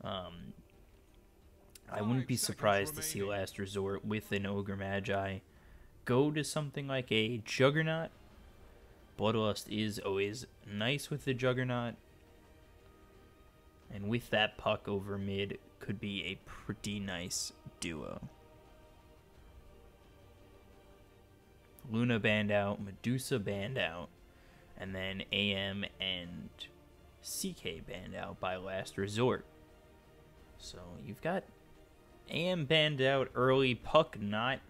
I wouldn't be surprised to see Last Resort with an Ogre Magi go to something like a Juggernaut. Bloodlust is always nice with the Juggernaut. And with that puck over mid, could be a pretty nice duo. Luna banned out, Medusa banned out, and then AM and CK banned out by Last Resort. So you've got AM banned out early, puck not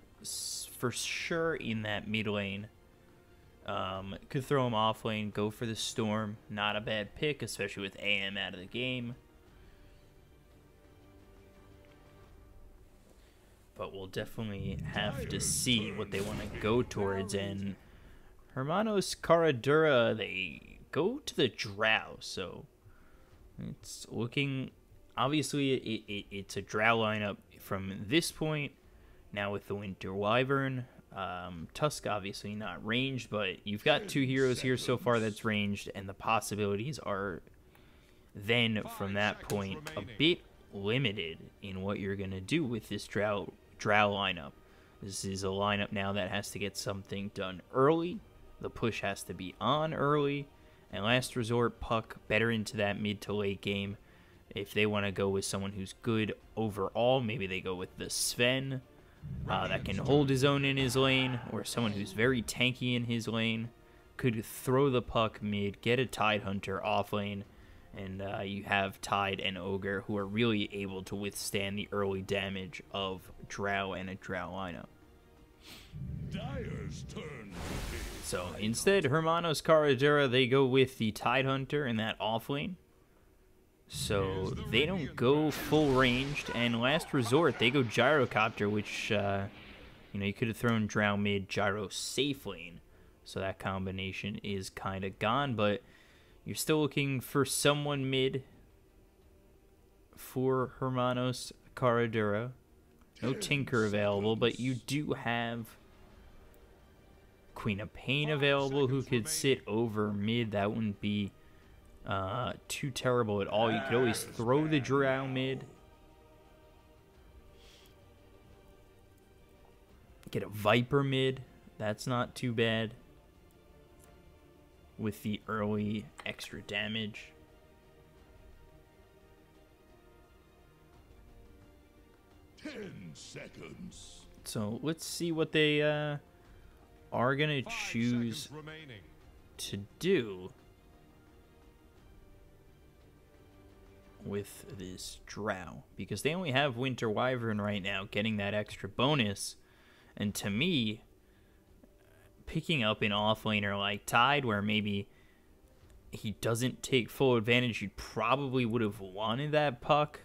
for sure in that mid lane. Could throw him off lane, go for the Storm. Not a bad pick, especially with AM out of the game. But we'll definitely have to see what they want to go towards. And Hermanos Caradura, they go to the Drow. So it's looking... Obviously, it's a Drow lineup from this point. Now with the Winter Wyvern. Tusk obviously not ranged, but you've got two heroes here so far that's ranged. And the possibilities are then from that point a bit limited in what you're going to do with this Drow lineup. This is a lineup now that has to get something done early. The push has to be on early. And Last Resort puck better into that mid to late game. If they want to go with someone who's good overall, maybe they go with the Sven that can hold his own in his lane, or someone who's very tanky in his lane. Could throw the puck mid, get a Tidehunter off lane, and you have Tide and Ogre who are really able to withstand the early damage of Drow and a Drow lineup. So instead, Hermanos Caradura, they go with the Tidehunter in that off lane. So they don't go full ranged, and Last Resort, they go Gyrocopter, which, you could have thrown Drow mid, Gyro safe lane. So that combination is kind of gone, but you're still looking for someone mid for Hermanos Caradura. No Tinker available, but you do have Queen of Pain available who could sit over mid. That wouldn't be too terrible at all. You could always throw the Drow mid. Get a Viper mid. That's not too bad. With the early extra damage. Seconds. So let's see what they are gonna choose to do with this Drow, because they only have Winter Wyvern right now, getting that extra bonus. And to me, picking up an offlaner like Tide, where maybe he doesn't take full advantage, you probably would have wanted that puck.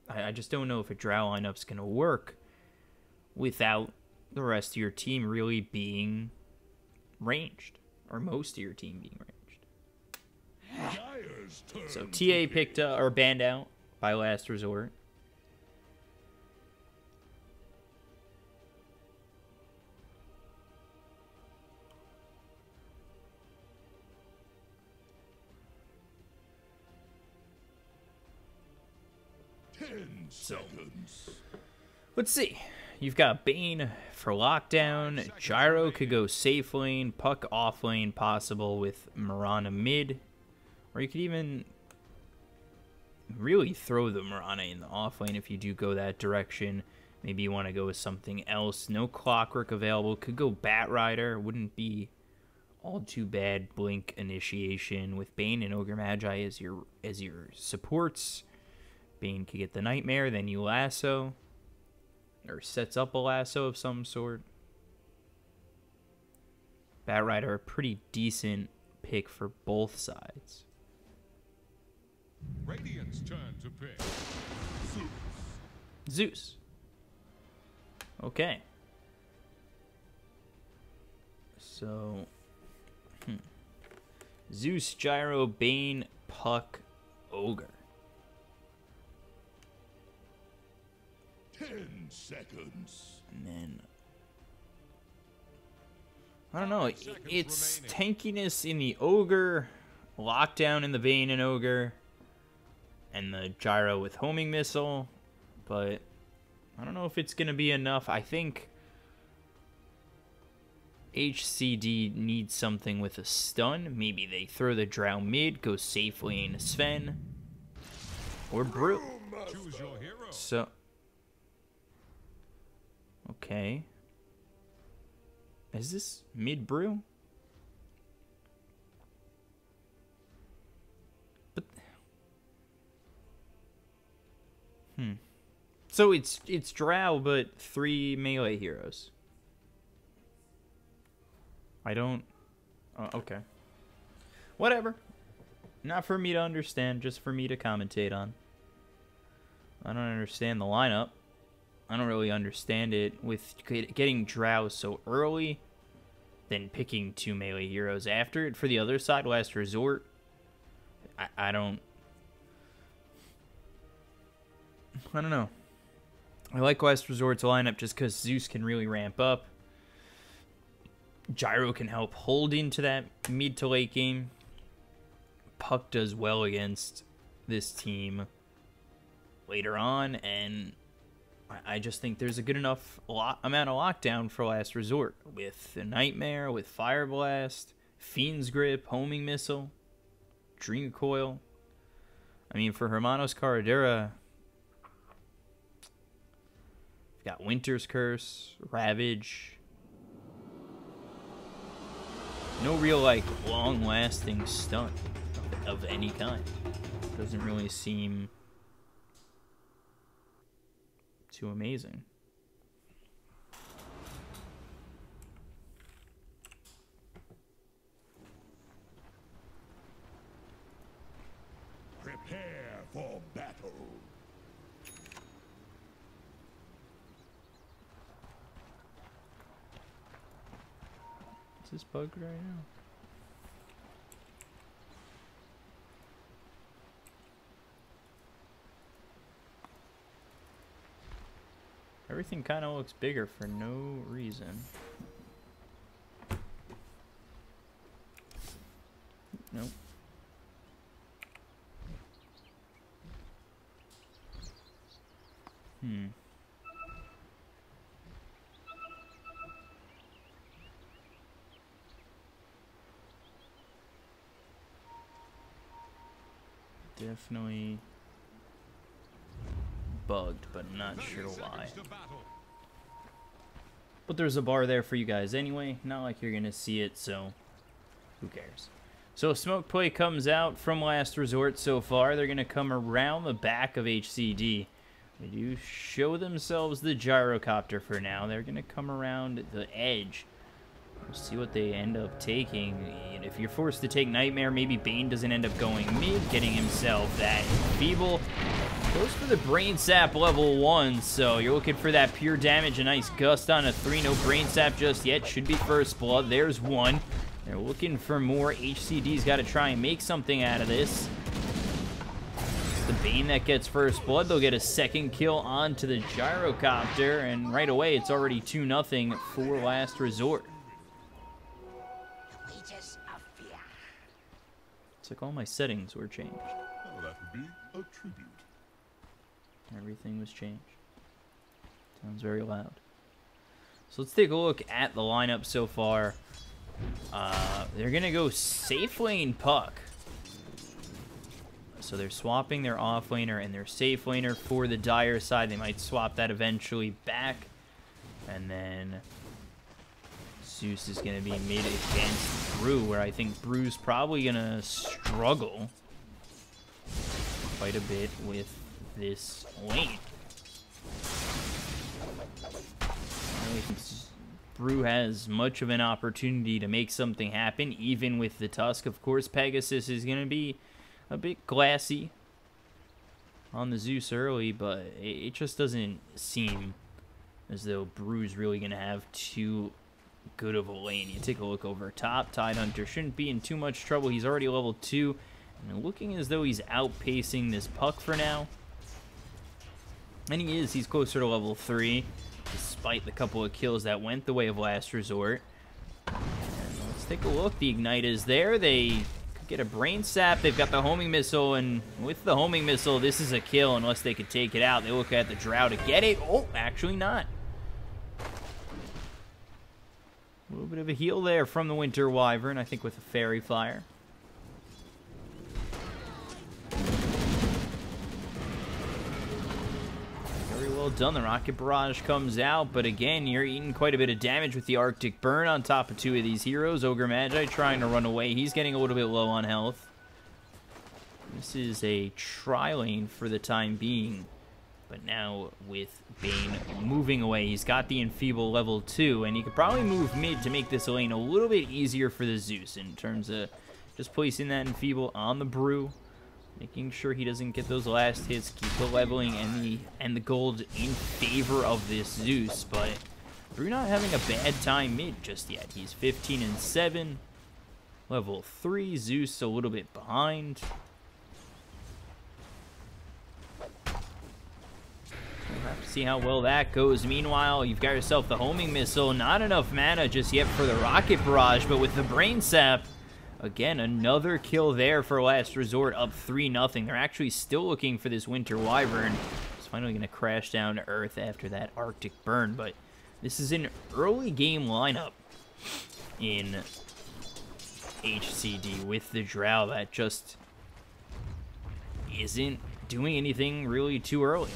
I just don't know if a Drow lineup's going to work without the rest of your team really being ranged, or most of your team being ranged. So TA picked up, or banned out by Last Resort. So, let's see. You've got Bane for lockdown. Gyro could go safe lane. Puck off lane possible with Mirana mid. Or you could even really throw the Mirana in the off lane if you do go that direction. Maybe you want to go with something else. No Clockwork available. Could go Bat Rider. Wouldn't be all too bad. Blink initiation with Bane and Ogre Magi as your supports. Bane could get the Nightmare, then you lasso, or sets up a lasso of some sort. Bat Rider, a pretty decent pick for both sides. Radiant's turn to pick. Zeus. Okay. So, Zeus, Gyro, Bane, Puck, Ogre. 10 seconds. And then, I don't know, it's tankiness in the Ogre, lockdown in the Bane and Ogre. and the gyro with homing missile, but I don't know if it's going to be enough. I think HCD needs something with a stun. Maybe they throw the drow mid, go safe lane Sven, or Brew. So, okay. Is this mid Brew? But so it's drow, but 3 melee heroes. I don't... okay. Whatever. Not for me to understand, just for me to commentate on. I don't understand the lineup. I don't really understand it with getting drow so early, then picking 2 melee heroes after it. For the other side, Last Resort, I don't know. I like Last Resort's lineup just because Zeus can really ramp up. Gyro can help hold into that mid to late game. Puck does well against this team later on, and I just think there's a good enough amount of lockdown for Last Resort with the Nightmare, with Fire Blast, Fiend's Grip, Homing Missile, Dream Coil. I mean, for Hermanos Caradura, you've got Winter's Curse, Ravage. No real, like, long-lasting stun of any kind. Doesn't really seem too amazing. Prepare for battle. Is this bugged right now? Everything kind of looks bigger for no reason. Nope. Definitely bugged, but not sure why. But there's a bar there for you guys anyway. Not like you're gonna see it, so who cares? So smoke play comes out from Last Resort so far. They're gonna come around the back of HCD. They do show themselves the gyrocopter for now. They're gonna come around the edge. We'll see what they end up taking. And if you're forced to take Nightmare, maybe Bane doesn't end up going mid, getting himself that Feeble. Goes for the Brain Sap level 1, so you're looking for that pure damage. A nice gust on a 3. No Brain Sap just yet. Should be first blood. There's 1. They're looking for more. HCD's got to try and make something out of this. It's the Bane that gets first blood. They'll get a second kill onto the gyrocopter, and right away it's already 2-0 for Last Resort. It's like all my settings were changed. Oh, that would be a tribute. Everything was changed. Sounds very loud. So let's take a look at the lineup so far. They're going to go safe lane Puck. So they're swapping their off laner and their safe laner for the Dire side. They might swap that eventually back. And then Zeus is going to be mid against Brew, where I think Brew's probably going to struggle quite a bit with this lane. I really think Brew has much of an opportunity to make something happen, even with the Tusk. Of course, Pegasus is going to be a bit glassy on the Zeus early, but it just doesn't seem as though Brew's really going to have too good of a lane. You take a look over top. Tidehunter shouldn't be in too much trouble. He's already level 2, and looking as though he's outpacing this Puck for now. And he is. He's closer to level 3, despite the couple of kills that went the way of Last Resort. And let's take a look. The Ignite is there. They get a brain sap. They've got the homing missile, and with the homing missile, this is a kill unless they could take it out. They look at the drow to get it. Oh, actually not. A little bit of a heal there from the Winter Wyvern, I think, with a Fairy Fire. Very well done. The Rocket Barrage comes out, but again, you're eating quite a bit of damage with the Arctic Burn on top of two of these heroes. Ogre Magi trying to run away. He's getting a little bit low on health. This is a tri-lane for the time being. But now with Bane moving away, he's got the Enfeeble level 2, and he could probably move mid to make this lane a little bit easier for the Zeus in terms of just placing that Enfeeble on the Brew, making sure he doesn't get those last hits, keep the leveling and the gold in favor of this Zeus. But Brew not having a bad time mid just yet. He's 15 and 7, level 3. Zeus a little bit behind. We'll have to see how well that goes. Meanwhile, you've got yourself the homing missile. Not enough mana just yet for the rocket barrage, but with the brain sap, again, another kill there for Last Resort, up 3-0. They're actually still looking for this Winter Wyvern. It's finally going to crash down to Earth after that Arctic Burn, but this is an early game lineup in HCD with the Drow that just isn't doing anything really too early.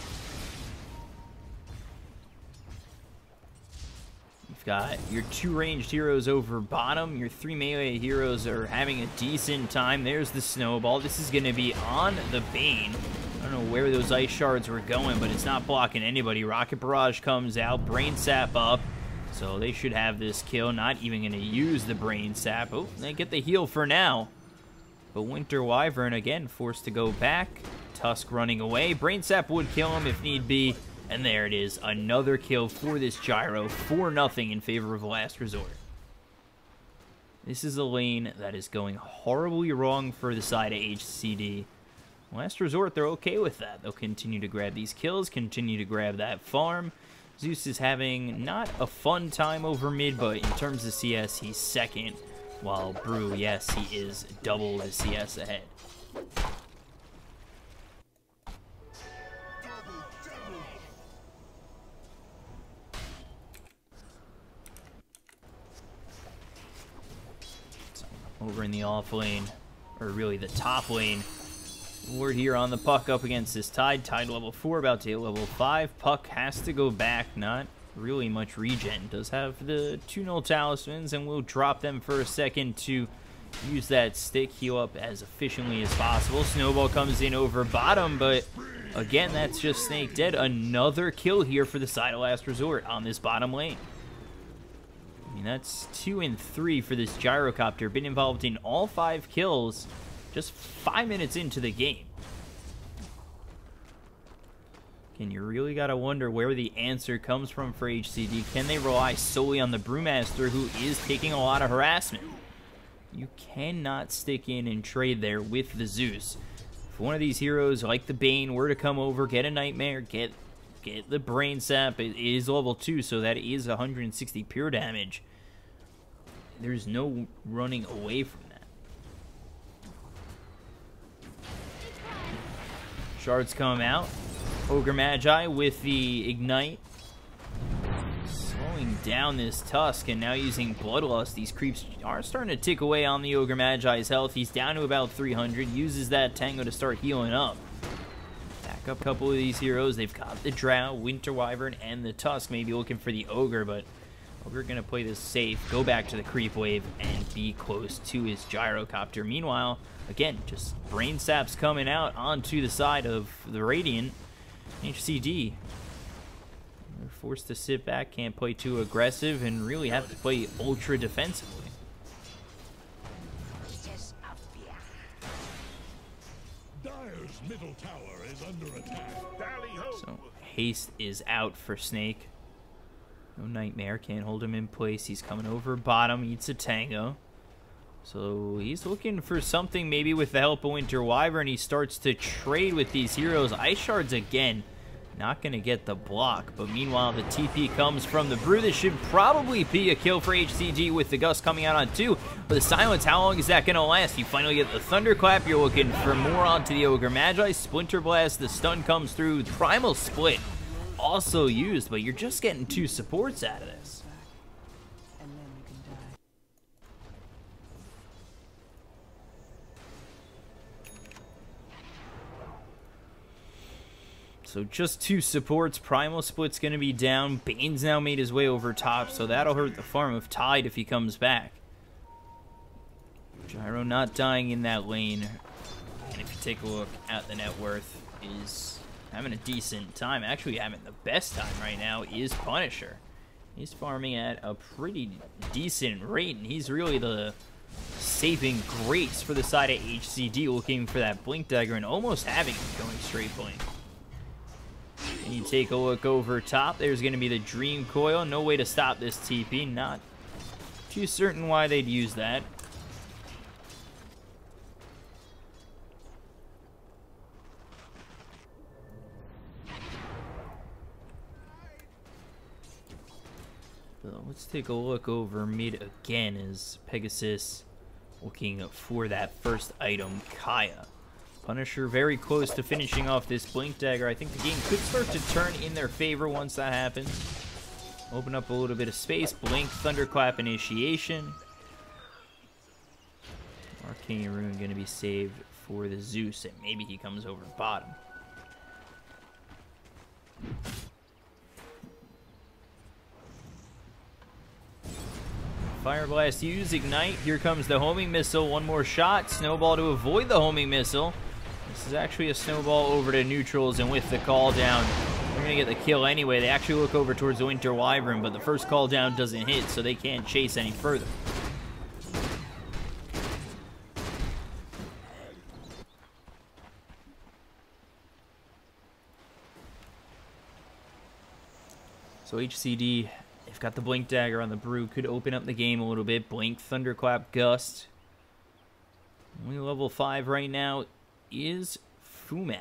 Got your 2 ranged heroes over bottom. Your 3 melee heroes are having a decent time. There's the snowball. This is going to be on the Bane. I don't know where those ice shards were going, but it's not blocking anybody. Rocket Barrage comes out. Brain Sap up. So they should have this kill. Not even going to use the Brain Sap. Oh, they get the heal for now. But Winter Wyvern, again, forced to go back. Tusk running away. Brain Sap would kill him if need be. And there it is, another kill for this Gyro, 4-0 in favor of Last Resort. This is a lane that is going horribly wrong for the side of HCD. Last Resort, they're okay with that. They'll continue to grab these kills, continue to grab that farm. Zeus is having not a fun time over mid, but in terms of CS, he's second. While Brew, yes, he is double the CS ahead. Over in the off lane, or really the top lane, we're here on the Puck up against this Tide. Tide level 4, about to hit level 5. Puck has to go back, not really much regen. Does have the 2-0 talismans, and we'll drop them for a second to use that stick heal up as efficiently as possible. Snowball comes in over bottom, but again, that's just Snake dead. Another kill here for the side of Last Resort on this bottom lane. I mean, that's 2 and 3 for this Gyrocopter. Been involved in all 5 kills just 5 minutes into the game. Again, you really got to wonder where the answer comes from for HCD. Can they rely solely on the Brewmaster, who is taking a lot of harassment? You cannot stick in and trade there with the Zeus. If one of these heroes, like the Bane, were to come over, get a Nightmare, get the Brain Sap, it is level 2, so that is 160 pure damage. There's no running away from that. Shards come out. Ogre Magi with the Ignite. Slowing down this Tusk, and now using Bloodlust. These creeps are starting to tick away on the Ogre Magi's health. He's down to about 300. Uses that Tango to start healing up. Back up a couple of these heroes. They've got the Drow, Winter Wyvern, and the Tusk. Maybe looking for the Ogre, but Ogre going to play this safe, go back to the creep wave, and be close to his Gyrocopter. Meanwhile, again, just Brain Saps coming out onto the side of the Radiant. HCD, they're forced to sit back, can't play too aggressive, and really have to play ultra defensively. Dire's middle tower is under attack. So haste is out for Snake. No Nightmare, can't hold him in place. He's coming over bottom, eats a Tango. So he's looking for something maybe with the help of Winter Wyvern. He starts to trade with these heroes. Ice Shards again, Not going to get the block, but meanwhile the TP comes from the Brew. This should probably be a kill for HCG with the Gust coming out on 2. But the silence, how long is that going to last? You finally get the Thunderclap. You're looking for more onto the Ogre Magi. Splinter Blast, the stun comes through. Primal Split also used, but you're just getting 2 supports out of this. So just 2 supports. Primal Split's going to be down. Bane's now made his way over top, so that'll hurt the farm of Tide if he comes back. Gyro not dying in that lane. And if you take a look at the net worth, is having a decent time. Actually having the best time right now is Punisher. He's farming at a pretty decent rate, and he's really the saving grace for the side of HCD, looking for that Blink Dagger and almost having it going straight Blink. And you take a look over top, there's going to be the Dream Coil. No way to stop this TP. Not too certain why they'd use that. So let's take a look over mid again as Pegasus looking for that first item, Kaya. Punisher very close to finishing off this Blink Dagger. I think the game could start to turn in their favor once that happens. Open up a little bit of space. Blink, Thunderclap, initiation. Arcane Rune going to be saved for the Zeus, and maybe he comes over bottom. Fire Blast used, Ignite. Here comes the homing missile. One more shot. Snowball to avoid the homing missile. This is actually a snowball over to neutrals, and with the call down, they're going to get the kill anyway. They actually look over towards the Winter Wyvern, but the first call down doesn't hit, so they can't chase any further. So HCD, they've got the Blink Dagger on the Brew, could open up the game a little bit. Blink, Thunderclap, Gust. Only level 5 right now is Fumak.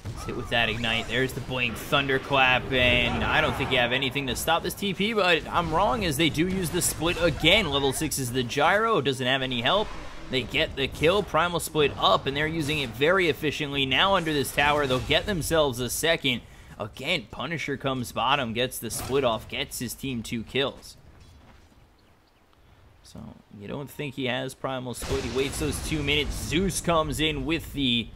Let's hit with that Ignite. There's the Blink, Thunderclap, and I don't think you have anything to stop this TP, but I'm wrong as they do use the split again. Level 6 is the Gyro, doesn't have any help. They get the kill, Primal Split up, and they're using it very efficiently. Now under this tower, they'll get themselves a second. Again, Punisher comes bottom, gets the split off, gets his team 2 kills. So, you don't think he has Primal Split. He waits those 2 minutes. Zeus comes in with the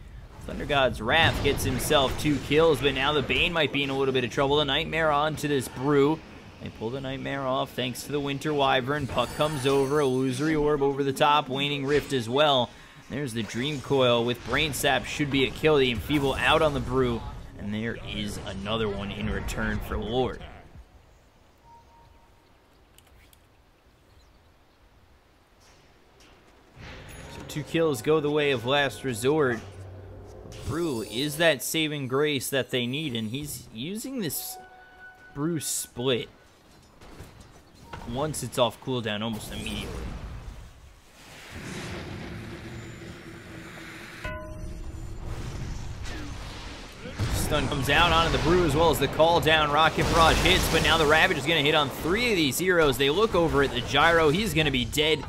Thunder God's Wrath, gets himself 2 kills, but now the Bane might be in a little bit of trouble. The Nightmare onto this Brew. They pull the Nightmare off thanks to the Winter Wyvern. Puck comes over, Illusory Orb over the top, Waning Rift as well. There's the Dream Coil with Brain Sap, should be a kill. The Enfeeble out on the Brew. And there is another one in return for Lord. So 2 kills go the way of Last Resort. Brew is that saving grace that they need, and he's using this Brew split once it's off cooldown almost immediately. Stun comes out onto the Brew as well as the call down. Rocket Barrage hits, but now the Ravage is going to hit on 3 of these heroes. They look over at the Gyro. He's going to be dead.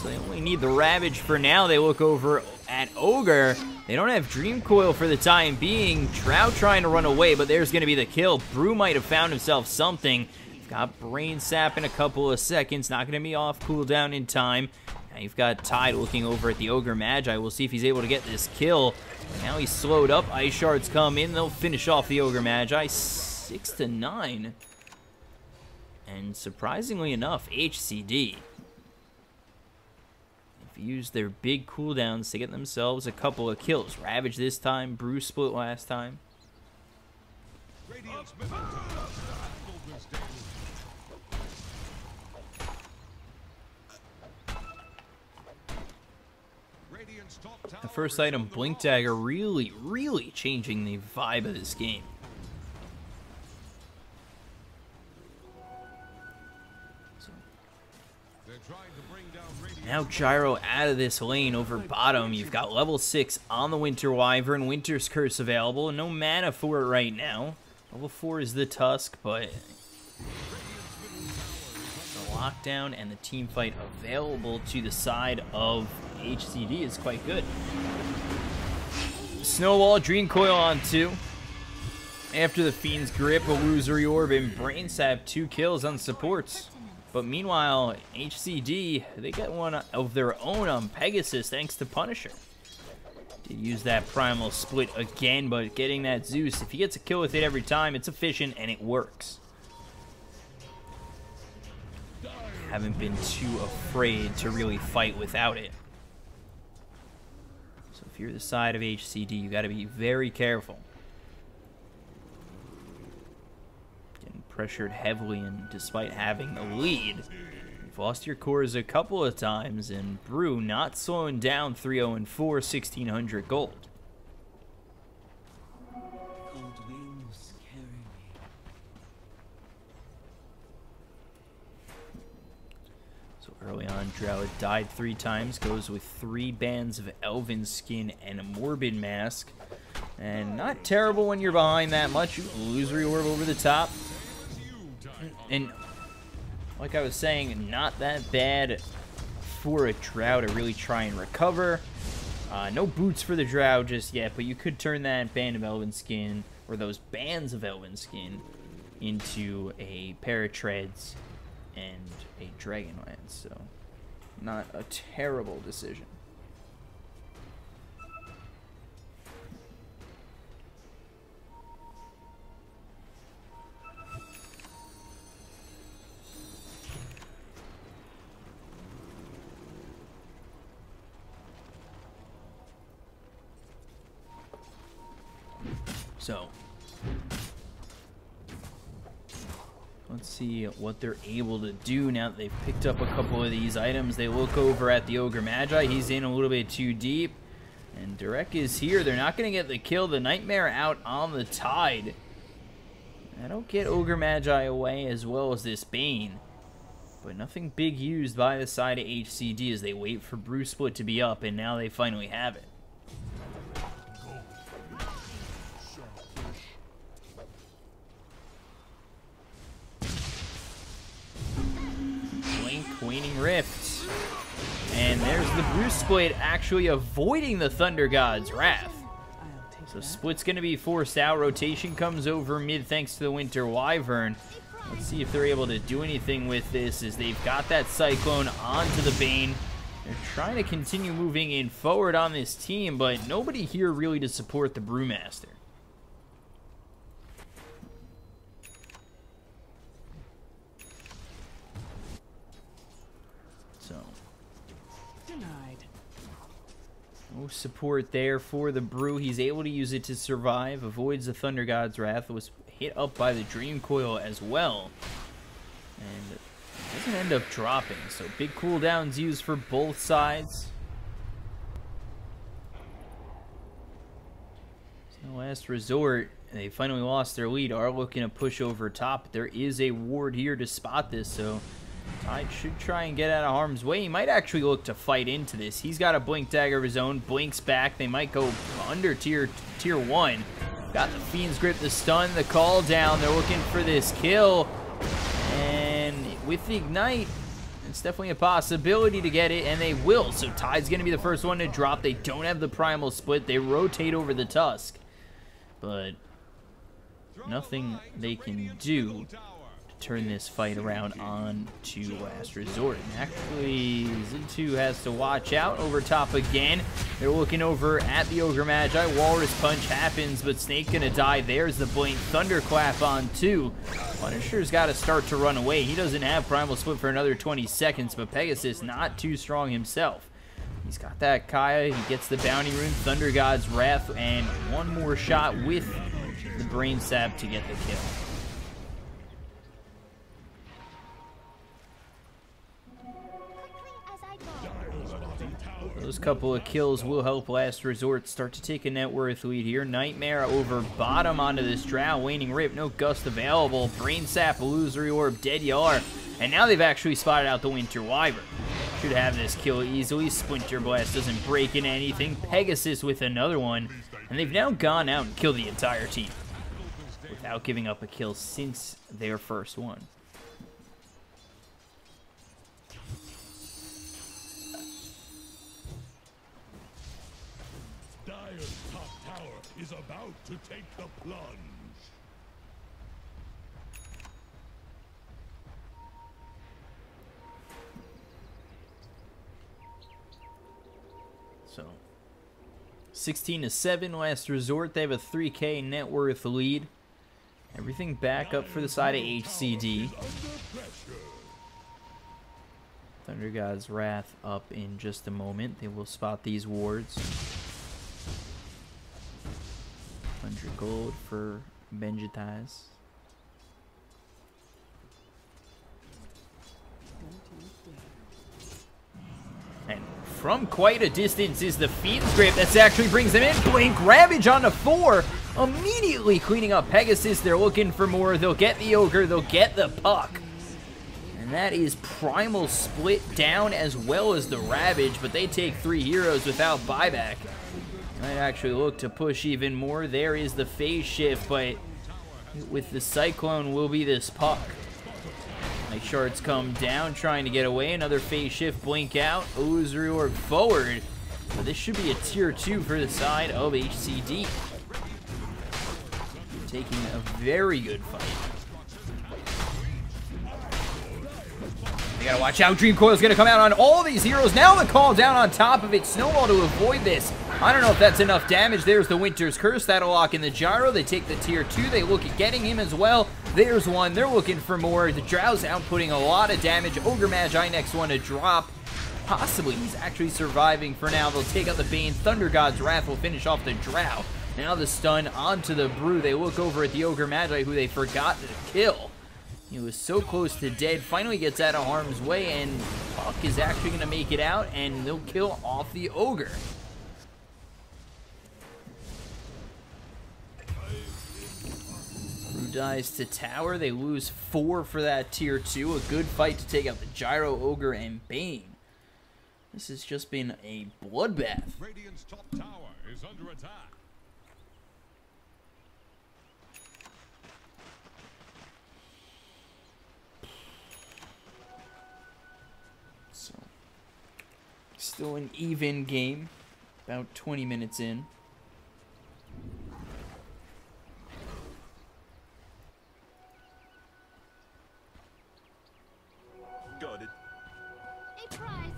So they only need the Ravage for now. They look over at Ogre. They don't have Dream Coil for the time being. Trout trying to run away, but there's going to be the kill. Brew might have found himself something. Got Brain Sap in a couple of seconds. Not going to be off cooldown in time. Now you've got Tide looking over at the Ogre Magi. We'll see if he's able to get this kill. Now he's slowed up. Ice Shards come in. They'll finish off the Ogre Magi. 6-9. And surprisingly enough, HCD have used their big cooldowns to get themselves a couple of kills. Ravage this time. Brew split last time. The first item, Blink Dagger, really changing the vibe of this game. So, Now Gyro out of this lane over bottom. You've got level 6 on the Winter Wyvern. Winter's Curse available. No mana for it right now. Level 4 is the Tusk, but the lockdown and the team fight available to the side of HCD is quite good. Snowball, Dream Coil on 2. After the Fiend's Grip, Illusory Orb, and Brain Sap, 2 kills on supports. But meanwhile, HCD, they get one of their own on Pegasus thanks to Punisher. Did use that Primal Split again, but getting that Zeus, if he gets a kill with it every time, it's efficient and it works. Haven't been too afraid to really fight without it. So if you're the side of HCD, you got to be very careful. Pressured heavily, and despite having the lead, you've lost your cores a couple of times, and Brew not slowing down. 3-0 and 4, 1,600 gold. So early on, Drow died 3 times, goes with 3 bands of Elven Skin and a Morbid Mask, and not terrible when you're behind that much. Illusory Orb over the top. And like I was saying, not that bad for a Drow to really try and recover. No boots for the Drow just yet, but you could turn that band of Elven Skin, or those bands of Elven Skin, into a pair of treads and a Dragonlance. So, not a terrible decision. So, let's see what they're able to do now that they've picked up a couple of these items. They look over at the Ogre Magi. He's in a little bit too deep. And Durek is here. They're not going to get the kill. The Nightmare out on the Tide. That'll get Ogre Magi away as well as this Bane. But nothing big used by the side of HCD as they wait for Brew Split to be up, and now they finally have it. Waning Rift. And there's the Brew Split actually avoiding the Thunder God's Wrath. So Split's going to be forced out. Rotation comes over mid thanks to the Winter Wyvern. Let's see if they're able to do anything with this as they've got that Cyclone onto the Bane. They're trying to continue moving in forward on this team, but nobody here really to support the Brewmaster. No support there for the Brew. He's able to use it to survive. Avoids the Thunder God's Wrath. Was hit up by the Dream Coil as well. And doesn't end up dropping. So big cooldowns used for both sides. So last resort. They finally lost their lead. Are looking to push over top. There is a ward here to spot this. So Tide should try and get out of harm's way. He might actually look to fight into this. He's got a Blink Dagger of his own. Blinks back. They might go under tier 1. Got the Fiend's Grip, the stun, the call down. They're looking for this kill. And with the Ignite, it's definitely a possibility to get it, and they will. So Tide's going to be the first one to drop. They don't have the Primal Split. They rotate over the Tusk. But nothing they can do turn this fight around on to Last Resort. And actually, Z2 has to watch out over top again. They're looking over at the Ogre Magi. Walrus Punch happens, but Snake gonna die. There's the Blink. Thunderclap on 2. Punisher's got to start to run away. He doesn't have Primal Split for another 20 seconds, but Pegasus not too strong himself. He's got that Kaya. He gets the Bounty Rune, Thunder God's Wrath, and one more shot with the Brain Sap to get the kill. Those couple of kills will help Last Resort start to take a net worth lead here. Nightmare over bottom onto this Drow. Waning Rip, no Gust available. Brain Sap, Illusory Orb, Dead Yar. And now they've actually spotted out the Winter Wyvern. Should have this kill easily. Splinter Blast doesn't break in anything. Pegasus with another one. And they've now gone out and killed the entire team without giving up a kill since their first one. Dire's top tower is about to take the plunge. So, 16-7, last resort. They have a 3K net worth lead. Everything back up for the side of HCD. Thunder God's Wrath up in just a moment. They will spot these wards. 100 gold for Benjitaz. And from quite a distance is the Fiend's Grip. That actually brings them in. Blink Ravage on the 4. Immediately cleaning up Pegasus. They're looking for more. They'll get the Ogre. They'll get the Puck. And that is Primal Split down as well as the Ravage. But they take 3 heroes without buyback. Might actually look to push even more. There is the phase shift. But with the Cyclone will be this Puck. Nice shards come down, trying to get away. Another phase shift, blink out. Illusory Orb forward. But this should be a tier 2 for the side of HCD. Taking a very good fight. They gotta watch out. Dream Coil's gonna come out on all these heroes. Now the call down on top of it. Snowball to avoid this. I don't know if that's enough damage. There's the Winter's Curse. That'll lock in the Gyro. They take the tier 2. They look at getting him as well. There's one. They're looking for more. The Drow's outputting a lot of damage. Ogre Magi next one to drop. Possibly he's actually surviving for now. They'll take out the Bane. Thunder God's Wrath will finish off the Drow. Now the stun onto the Brew. They look over at the Ogre Magi, who they forgot to kill. He was so close to dead. Finally gets out of harm's way, and Puck is actually going to make it out, and they'll kill off the Ogre. Brew dies to tower. They lose 4 for that tier 2. A good fight to take out the Gyro, Ogre, and Bane. This has just been a bloodbath. Radiant's top tower is under attack. So, still an even game. About 20 minutes in. Got it. A prize.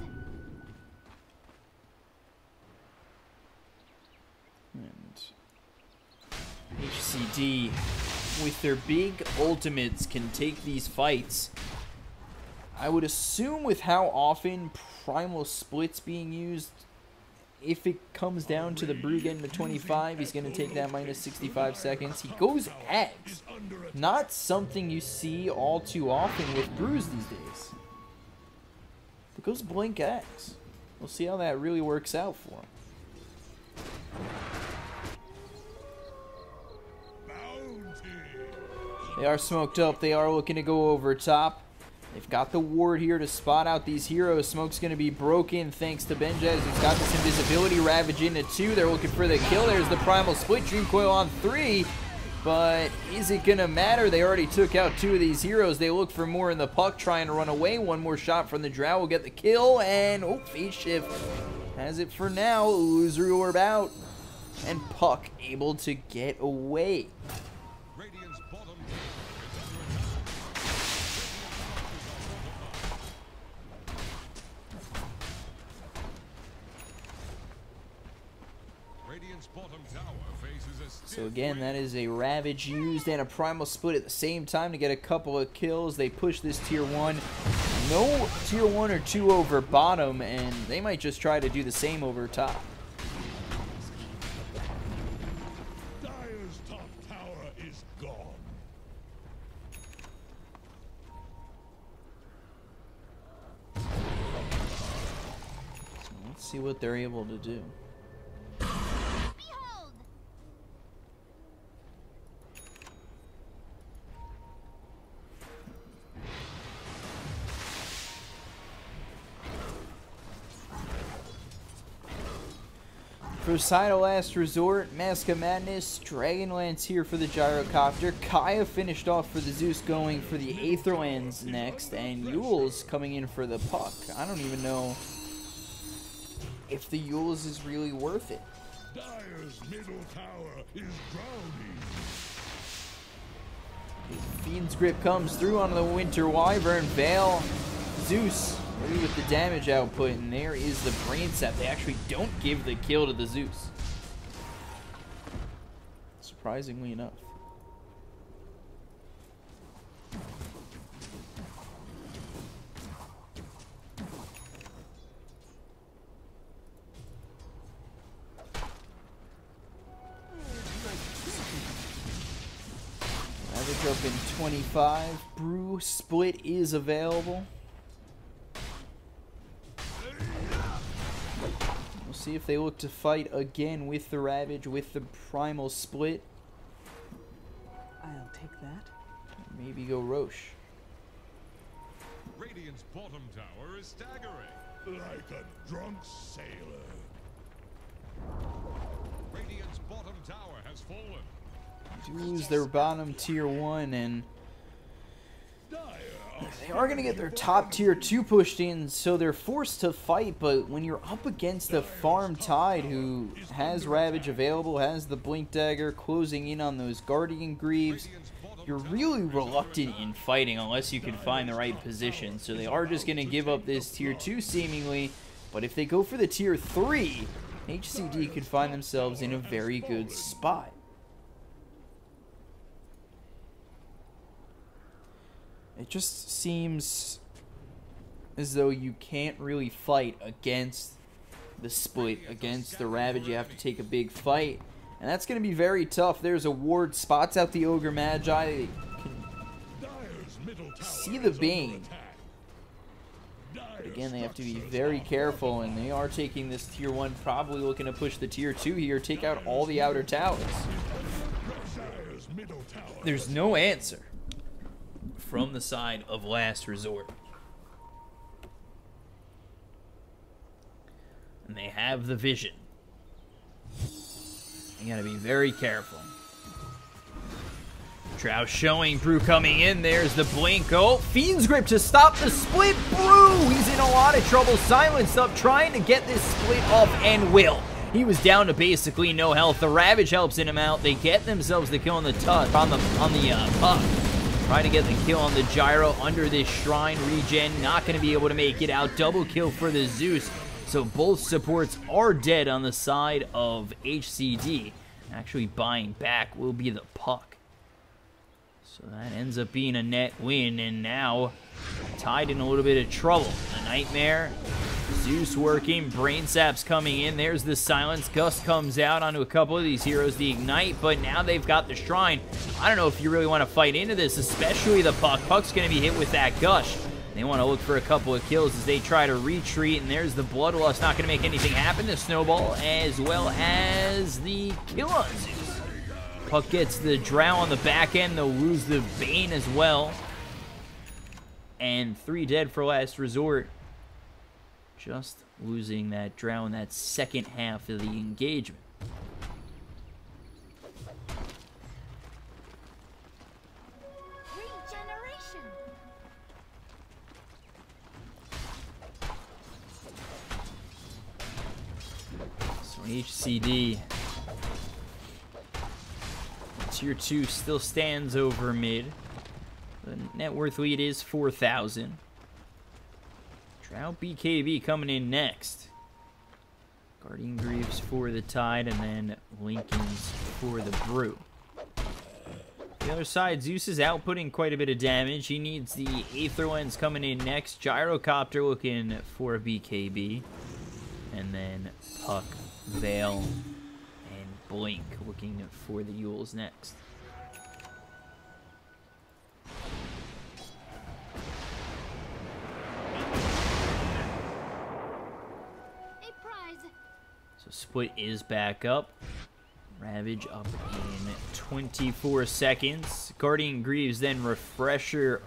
And HCD, with their big ultimates, can take these fights. I would assume with how often Primal Split's being used, if it comes down to the Brew getting to 25, he's going to take that minus 65 seconds. He goes Eggs. Not something you see all too often with Brews these days. It goes Blink X. We'll see how that really works out for him. They are smoked up. They are looking to go over top. They've got the ward here to spot out these heroes. Smoke's going to be broken thanks to Benjaz, who's got this invisibility. Ravage into 2. They're looking for the kill. There's the Primal Split. Dream Coil on 3. But is it going to matter? They already took out 2 of these heroes. They look for more in the Puck, trying to run away. One more shot from the Drow will get the kill. And, oh, phase shift has it for now. Illusory Orb out. And Puck able to get away. Radiant's bottom tower faces a So again, that is a Ravage used and a Primal Split at the same time to get a couple of kills. They push this tier 1. No tier 1 or 2 over bottom, and they might just try to do the same over top. Dire's top tower is gone. So let's see what they're able to do. Behold! For side of Last Resort, Mask of Madness, Dragonlance here for the Gyrocopter. Kaya finished off for the Zeus, going for the Aether Ends next, and Yules coming in for the Puck. I don't even know if the Yules is really worth it. Dire's middle tower is drowning. Fiend's Grip comes through onto the Winter Wyvern. Veil, Zeus with the damage output, and there is the Brain Sap. They actually don't give the kill to the Zeus, surprisingly enough. Ravage up in 25. Brew Split is available. We'll see if they look to fight again with the Ravage, with the Primal Split. I'll take that. Maybe go Roche. Radiant's bottom tower is staggering. Like a drunk sailor. Radiant's bottom tower has fallen. Lose their bottom tier 1, and they are going to get their top tier 2 pushed in, so they're forced to fight. But when you're up against a Farm Tide who has Ravage available, has the Blink Dagger, closing in on those Guardian Greaves, you're really reluctant in fighting unless you can find the right position. So they are just going to give up this tier 2 seemingly, but if they go for the tier 3, HCD could find themselves in a very good spot. It just seems as though you can't really fight against the Split, against the Ravage. You have to take a big fight, and that's going to be very tough. There's a ward, spots out the Ogre Magi. They can see the Bane. But again, they have to be very careful, and they are taking this tier 1, probably looking to push the tier 2 here, take out all the outer towers. There's no answer from the side of Last Resort. And they have the vision. You gotta be very careful. Drow showing, Brew coming in. There's the blink. Oh, Fiend's Grip to stop the split. Brew, he's in a lot of trouble. Silenced up, trying to get this split off, and will. He was down to basically no health. The Ravage helps him out. They get themselves the kill on the Puck. Trying to get the kill on the Gyro under this Shrine regen. Not going to be able to make it out. Double kill for the Zeus. So both supports are dead on the side of HCD. Actually buying back will be the Puck. So that ends up being a net win. And now Tide in a little bit of trouble. The Nightmare. Zeus working, Brain Sap's coming in. There's the Silence. Gust comes out onto a couple of these heroes, the Ignite, but now they've got the Shrine. I don't know if you really want to fight into this, especially the Puck. Puck's going to be hit with that Gush. They want to look for a couple of kills as they try to retreat, and there's the Bloodlust. Not going to make anything happen. The Snowball, as well as the kill on Zeus. Puck gets the Drow on the back end. They'll lose the Bane as well. And 3 dead for Last Resort. Just losing that Drow in that second half of the engagement. Regeneration. So HCD tier 2 still stands over mid. The net worth lead is 4,000. Drow BKB coming in next. Guardian Greaves for the Tide, and then Lincoln's for the Brew. The other side, Zeus is outputting quite a bit of damage. He needs the Aether Lens coming in next. Gyrocopter looking for a BKB. And then Puck, Veil, and Blink looking for the Yules next. So Split is back up. Ravage up in 24 seconds. Guardian Greaves, then Refresher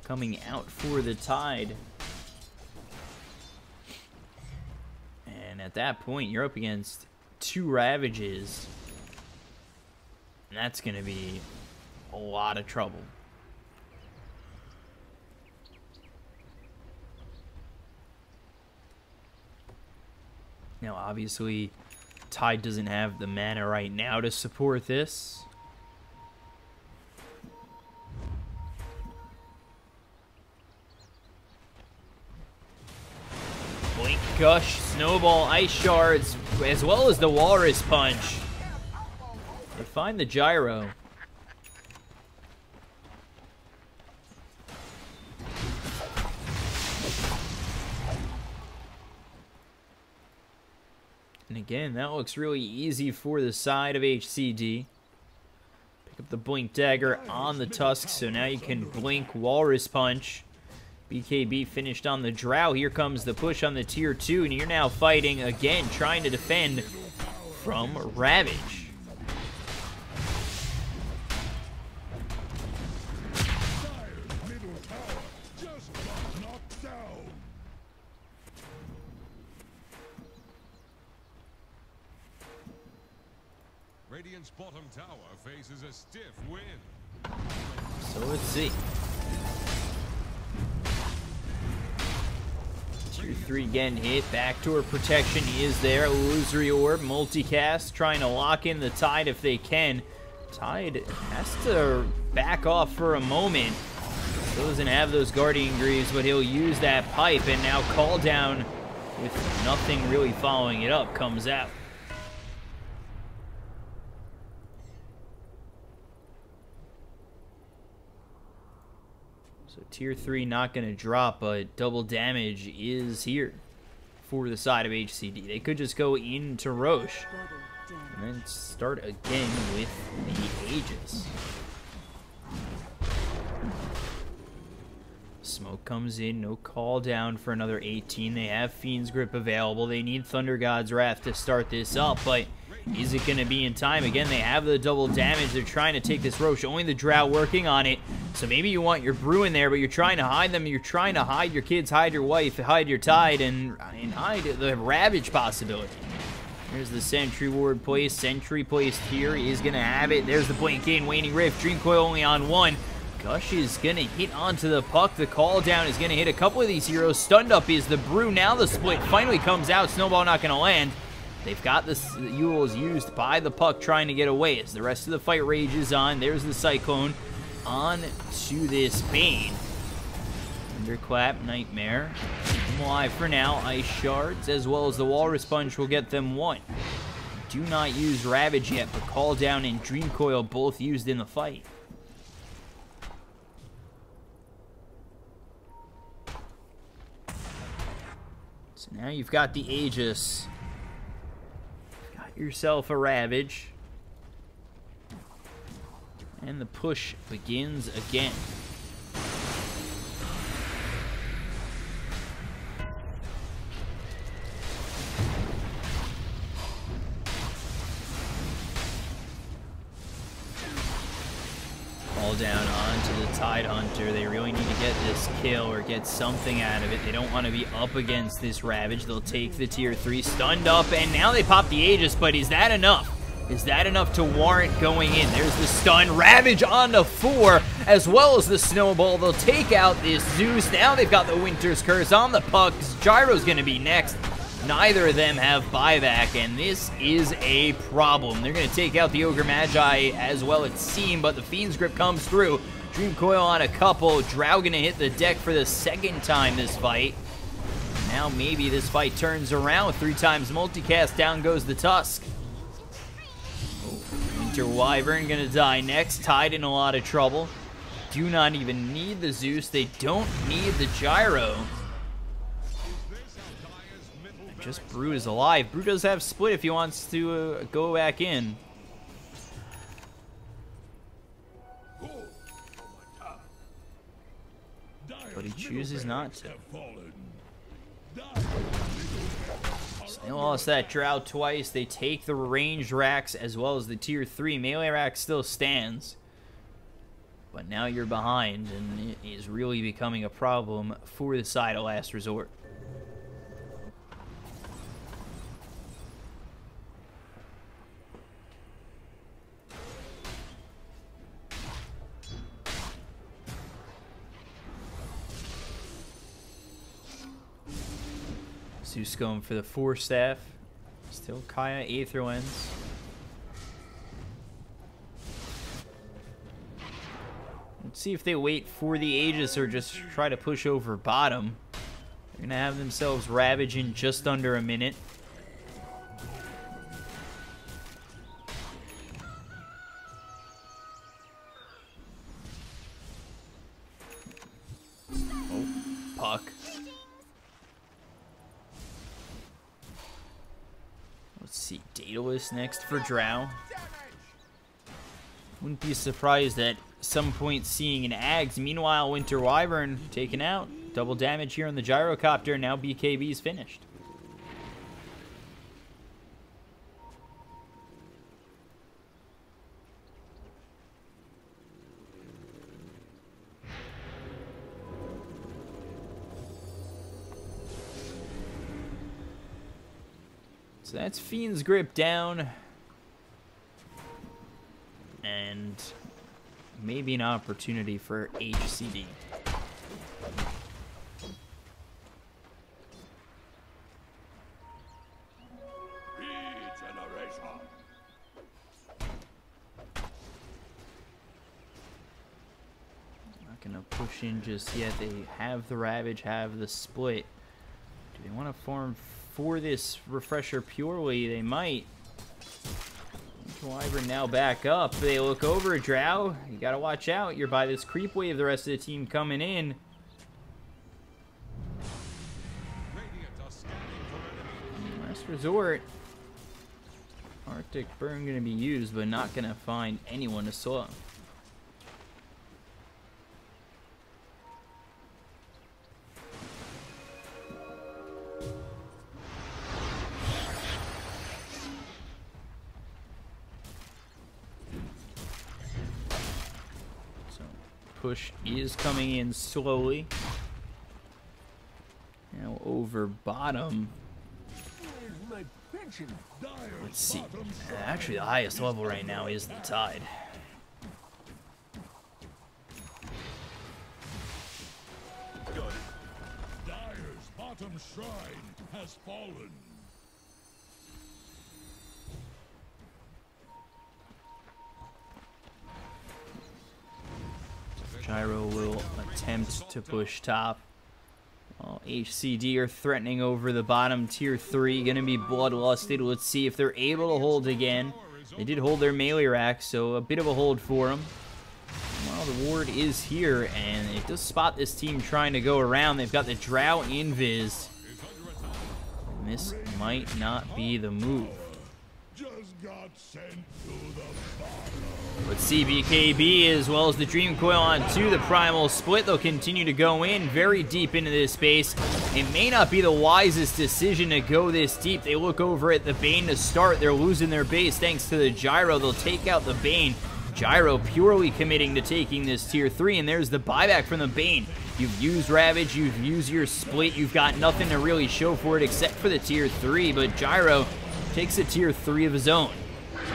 coming out for the Tide. And at that point, you're up against 2 Ravages. And that's going to be a lot of trouble. Now, obviously, Tide doesn't have the mana right now to support this. Blink, Gush, Snowball, Ice Shards, as well as the Walrus Punch. They find the Gyro. And again, that looks really easy for the side of HCD. Pick up the Blink Dagger on the Tusk, so now you can Blink Walrus Punch. BKB finished on the Drow. Here comes the push on the tier 2, and you're now fighting again, trying to defend from Ravage. Radiant's bottom tower faces a stiff wind. So let's see. Tier 3 getting hit. Backdoor protection is there. Illusory Orb, multicast, trying to lock in the Tide if they can. Tide has to back off for a moment. Still doesn't have those Guardian Greaves, but he'll use that pipe, and now Call Down, with nothing really following it up, comes out. So tier 3 not going to drop, but double damage is here for the side of HCD. They could just go into Roche and then start again with the Aegis. Smoke comes in, no Call Down for another 18. They have Fiend's Grip available. They need Thunder God's Wrath to start this up, but is it going to be in time? Again, they have the double damage. They're trying to take this Roche. Only the Drow working on it. So maybe you want your Brew in there, but you're trying to hide them. You're trying to hide your kids, hide your wife, hide your Tide, and hide the Ravage possibility. There's the Sentry Ward placed. Sentry placed here. He is going to have it. There's the Blink in. Waning Rift. Dream Coil only on 1. Gush is going to hit onto the puck. The Call Down is going to hit a couple of these heroes. Stunned up is the Brew. Now the split finally comes out. Snowball not going to land. They've got the Yules used by the puck trying to get away as the rest of the fight rages on. There's the Cyclone on to this Bane. Thunderclap, Nightmare. I'm alive for now. Ice Shards as well as the Walrus Punch will get them 1. Do not use Ravage yet, but Call Down and Dream Coil both used in the fight. So now you've got the Aegis. Yourself a Ravage, and the push begins again. Call Down onto the Tide Hunter. They really need to get this kill or get something out of it. They don't want to be up against this Ravage. They'll take the tier 3, stunned up, and now they pop the Aegis, but is that enough? Is that enough to warrant going in? There's the stun. Ravage onto 4, as well as the Snowball. They'll take out this Zeus. Now they've got the Winter's Curse on the puck. Gyro's going to be next. Neither of them have buyback, and this is a problem. They're going to take out the Ogre Magi as well, it seems, but the Fiend's Grip comes through. Dream Coil on a couple. Drow going to hit the deck for the second time this fight. Now maybe this fight turns around. 3 times multicast, down goes the Tusk. Winter Wyvern going to die next. Tide in a lot of trouble. Do not even need the Zeus. They don't need the Gyro. Just Brew is alive. Brew does have split if he wants to go back in. But he chooses not to. So they lost that Drow twice. They take the ranged racks as well as the tier 3. Melee rack still stands. But now you're behind, and it is really becoming a problem for the side of Last Resort. Zeus going for the 4-staff. Still Kaya Aether Lens. Let's see if they wait for the Aegis or just try to push over bottom. They're going to have themselves Ravage in just under a minute. Oh, Puck. Let's see, Daedalus next for Drow. Wouldn't be surprised at some point seeing an Ags. Meanwhile, Winter Wyvern taken out. Double damage here on the Gyrocopter. Now BKB's finished. So that's Fiend's Grip down. And maybe an opportunity for HCD. Not gonna push in just yet. They have the Ravage, have the split. Do they want to farm for this refresher purely? They might. Wyvern now back up. They look over Drow. You gotta watch out. You're by this creep wave. The rest of the team coming in. Last resort. Arctic Burn gonna be used, but not gonna find anyone to slow. Push is coming in slowly. Now over bottom. Let's see. Actually, the highest level right now is the Tide. Dyer's bottom shrine has fallen. Gyro will attempt to push top. HCD are threatening over the bottom tier 3. Going to be bloodlusted. Let's see if they're able to hold again. They did hold their melee rack, so a bit of a hold for them. Well, the ward is here, and it does spot this team trying to go around. They've got the Drow invis. And this might not be the move. Just got sent to the bottom. Let's see, BKB as well as the Dream Coil onto the Primal Split. They'll continue to go in very deep into this space. It may not be the wisest decision to go this deep. They look over at the Bane to start. They're losing their base thanks to the Gyro. They'll take out the Bane. Gyro purely committing to taking this tier 3, and there's the buyback from the Bane. You've used Ravage, you've used your Split, you've got nothing to really show for it except for the tier 3, but Gyro takes a tier 3 of his own.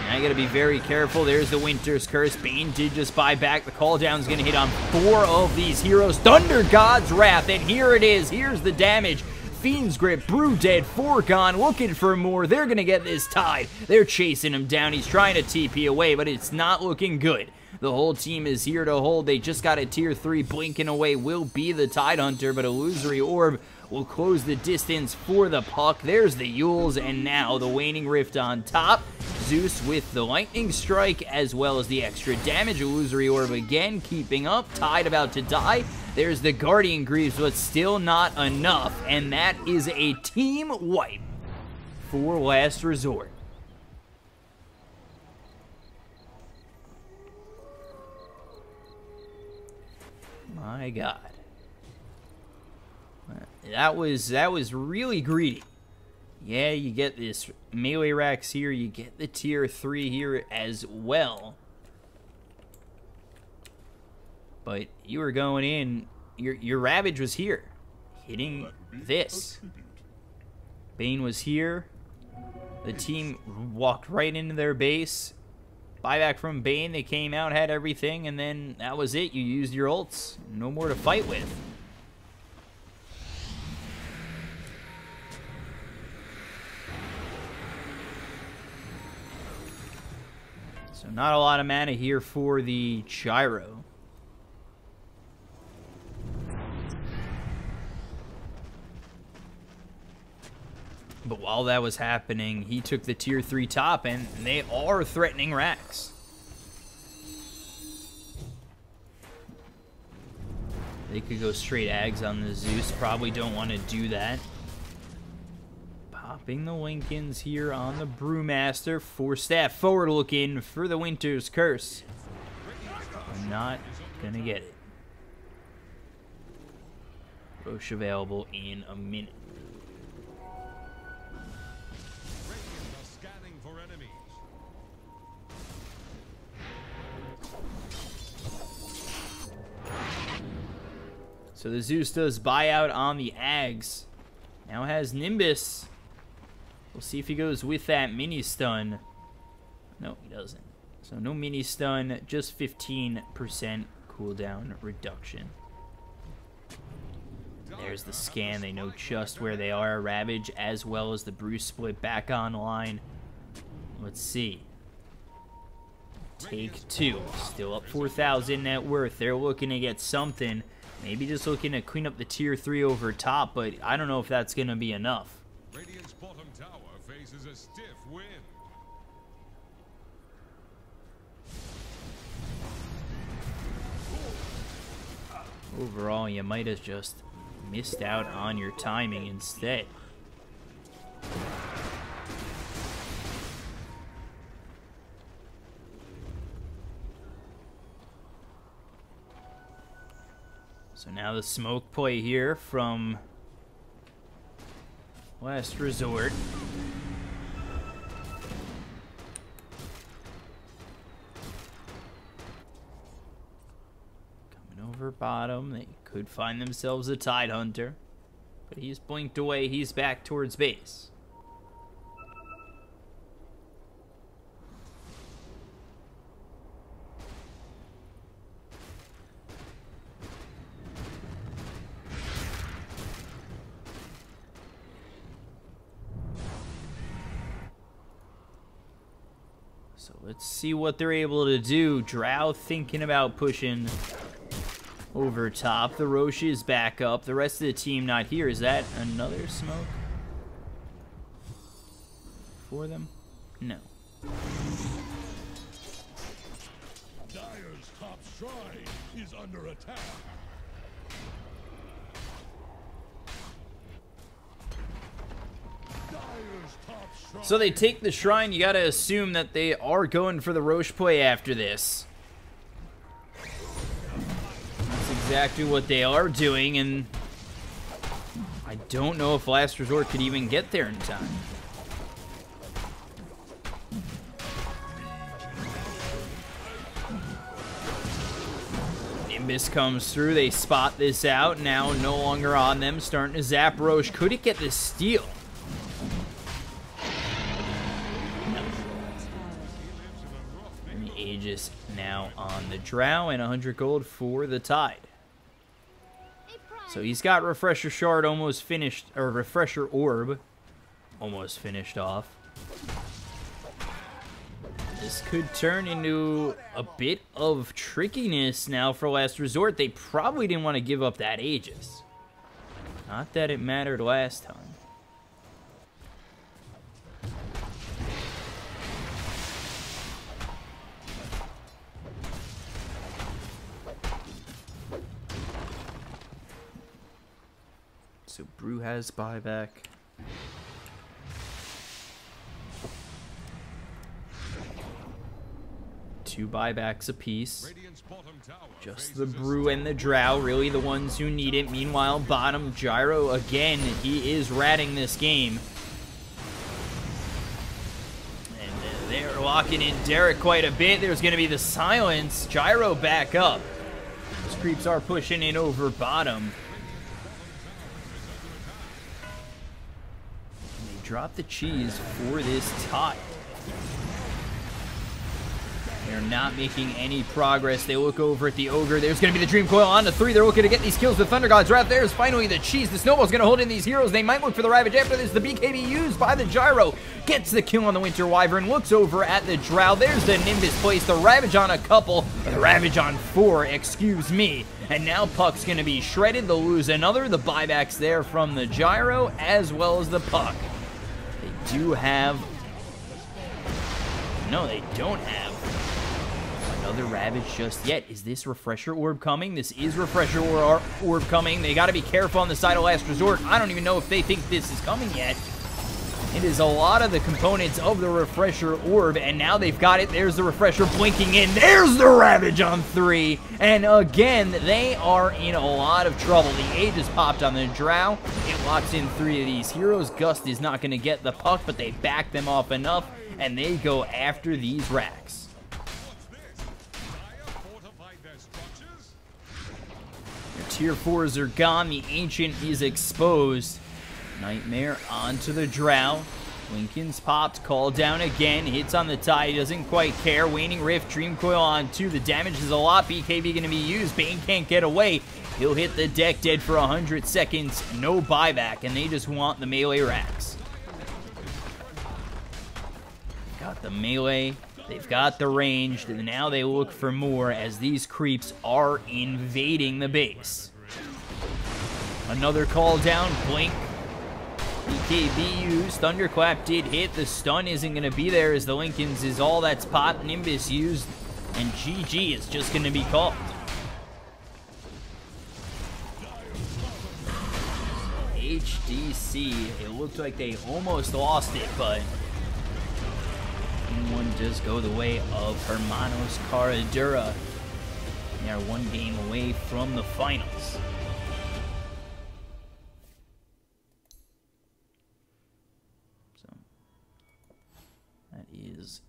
Now you gotta be very careful. There's the Winter's Curse. Bane did just buy back. The call down's gonna hit on 4 of these heroes. Thunder God's Wrath, and here it is. Here's the damage. Fiend's Grip, Brew Dead, Foregone, looking for more. They're gonna get this Tide. They're chasing him down. He's trying to TP away, but it's not looking good. The whole team is here to hold. They just got a tier 3. Blinking away will be the Tide Hunter, but Illusory Orb will close the distance for the Puck. There's the Yules, and now the Waning Rift on top. Zeus with the Lightning Strike, as well as the extra damage. Illusory Orb again, keeping up. Tide about to die. There's the Guardian Greaves, but still not enough. And that is a team wipe for Last Resort. My God. That was really greedy. Yeah, you get this melee racks here. You get the tier 3 here as well. But you were going in. Your Ravage was here, hitting this. Bane was here. The team walked right into their base. Buyback from Bane. They came out, had everything, and then that was it. You used your ults. No more to fight with. So not a lot of mana here for the Gyro. But while that was happening, he took the tier 3 top, and they are threatening Rax. They could go straight Ags on the Zeus. Probably don't want to do that. Popping the Lincolns here on the Brewmaster. 4-staff forward looking for the Winter's Curse. I'm not going to get it. Roche available in a minute. So the Zeus does buyout on the Ags. Now has Nimbus. We'll see if he goes with that mini stun. No, he doesn't. So no mini stun, just 15% cooldown reduction. There's the scan. They know just where they are. Ravage as well as the Brew split back online. Let's see. Take 2. Still up 4,000 net worth. They're looking to get something. Maybe just looking to clean up the tier 3 over top, but I don't know if that's going to be enough. Radiant's bottom tower faces a stiff wind. Overall, you might have just missed out on your timing instead. So now the smoke play here from Last Resort. Coming over bottom, they could find themselves a Tide Hunter, but he's blinked away, he's back towards base. So let's see what they're able to do. Drow thinking about pushing over top. The Roche is back up. The rest of the team not here. Is that another smoke for them? No. Dyer's top shrine is under attack. So they take the shrine. You gotta assume that they are going for the Roche play after this. That's exactly what they are doing, and I don't know if Last Resort could even get there in time. Nimbus comes through. They spot this out. Now no longer on them. Starting to zap Roche. Could it get the steal? Aegis now on the Drow, and 100 gold for the Tide. So he's got Refresher Shard almost finished, or Refresher Orb almost finished off. This could turn into a bit of trickiness now for Last Resort. They probably didn't want to give up that Aegis. Not that it mattered last time. So Brew has buyback. Two buybacks apiece. Just the Brew and the Drow, really the ones who need it. Meanwhile, bottom Gyro again, he is ratting this game. And they're locking in Derek quite a bit. There's going to be the silence. Gyro back up. Those creeps are pushing in over bottom. Drop the cheese for this tie. They're not making any progress. They look over at the Ogre. There's going to be the Dream Coil on the 3. They're looking to get these kills with Thunder God's Wrath. There's finally the cheese. The Snowball's going to hold in these heroes. They might look for the Ravage after this. The BKB used by the Gyro. Gets the kill on the Winter Wyvern. Looks over at the Drow. There's the Nimbus place. The Ravage on a couple. Or the Ravage on 4, excuse me. And now Puck's going to be shredded. They'll lose another. The buybacks there from the Gyro as well as the Puck. They do have... No, they don't have another Ravage just yet. Is this Refresher Orb coming? This is Refresher Orb coming. They got to be careful on the side of Last Resort. I don't even know if they think this is coming yet. It is a lot of the components of the Refresher Orb, and now they've got it. There's the Refresher blinking in. There's the Ravage on 3. And again, they are in a lot of trouble. The Age is popped on the Drow. It locks in 3 of these heroes. Gust is not going to get the Puck, but they back them off enough, and they go after these racks. Their tier 4s are gone. The Ancient is exposed. Nightmare onto the Drow. Lincoln's popped. Call down again. Hits on the tie. Doesn't quite care. Waning Rift. Dream Coil on 2. The damage is a lot. BKB going to be used. Bane can't get away. He'll hit the deck dead for 100 seconds. No buyback. And they just want the melee racks. Got the melee. They've got the ranged. And now they look for more as these creeps are invading the base. Another call down. Blink. BKB used. Thunderclap did hit. The stun isn't going to be there as the Lincolns is all that's popped. Nimbus used. And GG is just going to be called. HDC. It looked like they almost lost it, but one does go the way of Hermanos Caradura. They are 1 game away from the finals. Is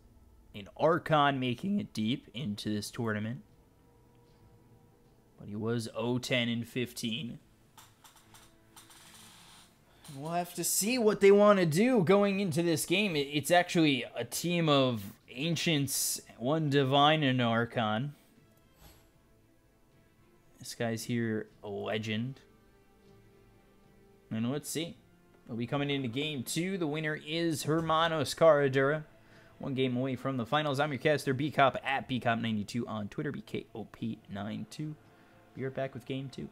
an Archon making it deep into this tournament. But he was 0-10 and 15. We'll have to see what they want to do going into this game. It's actually a team of Ancients, 1 Divine, and an Archon. This guy's here, a Legend. And let's see. We'll be coming into game 2. The winner is Hermanos Caradura. 1 game away from the finals. I'm your caster, BCOP, at BCOP92 on Twitter, BKOP92. Be right back with game 2.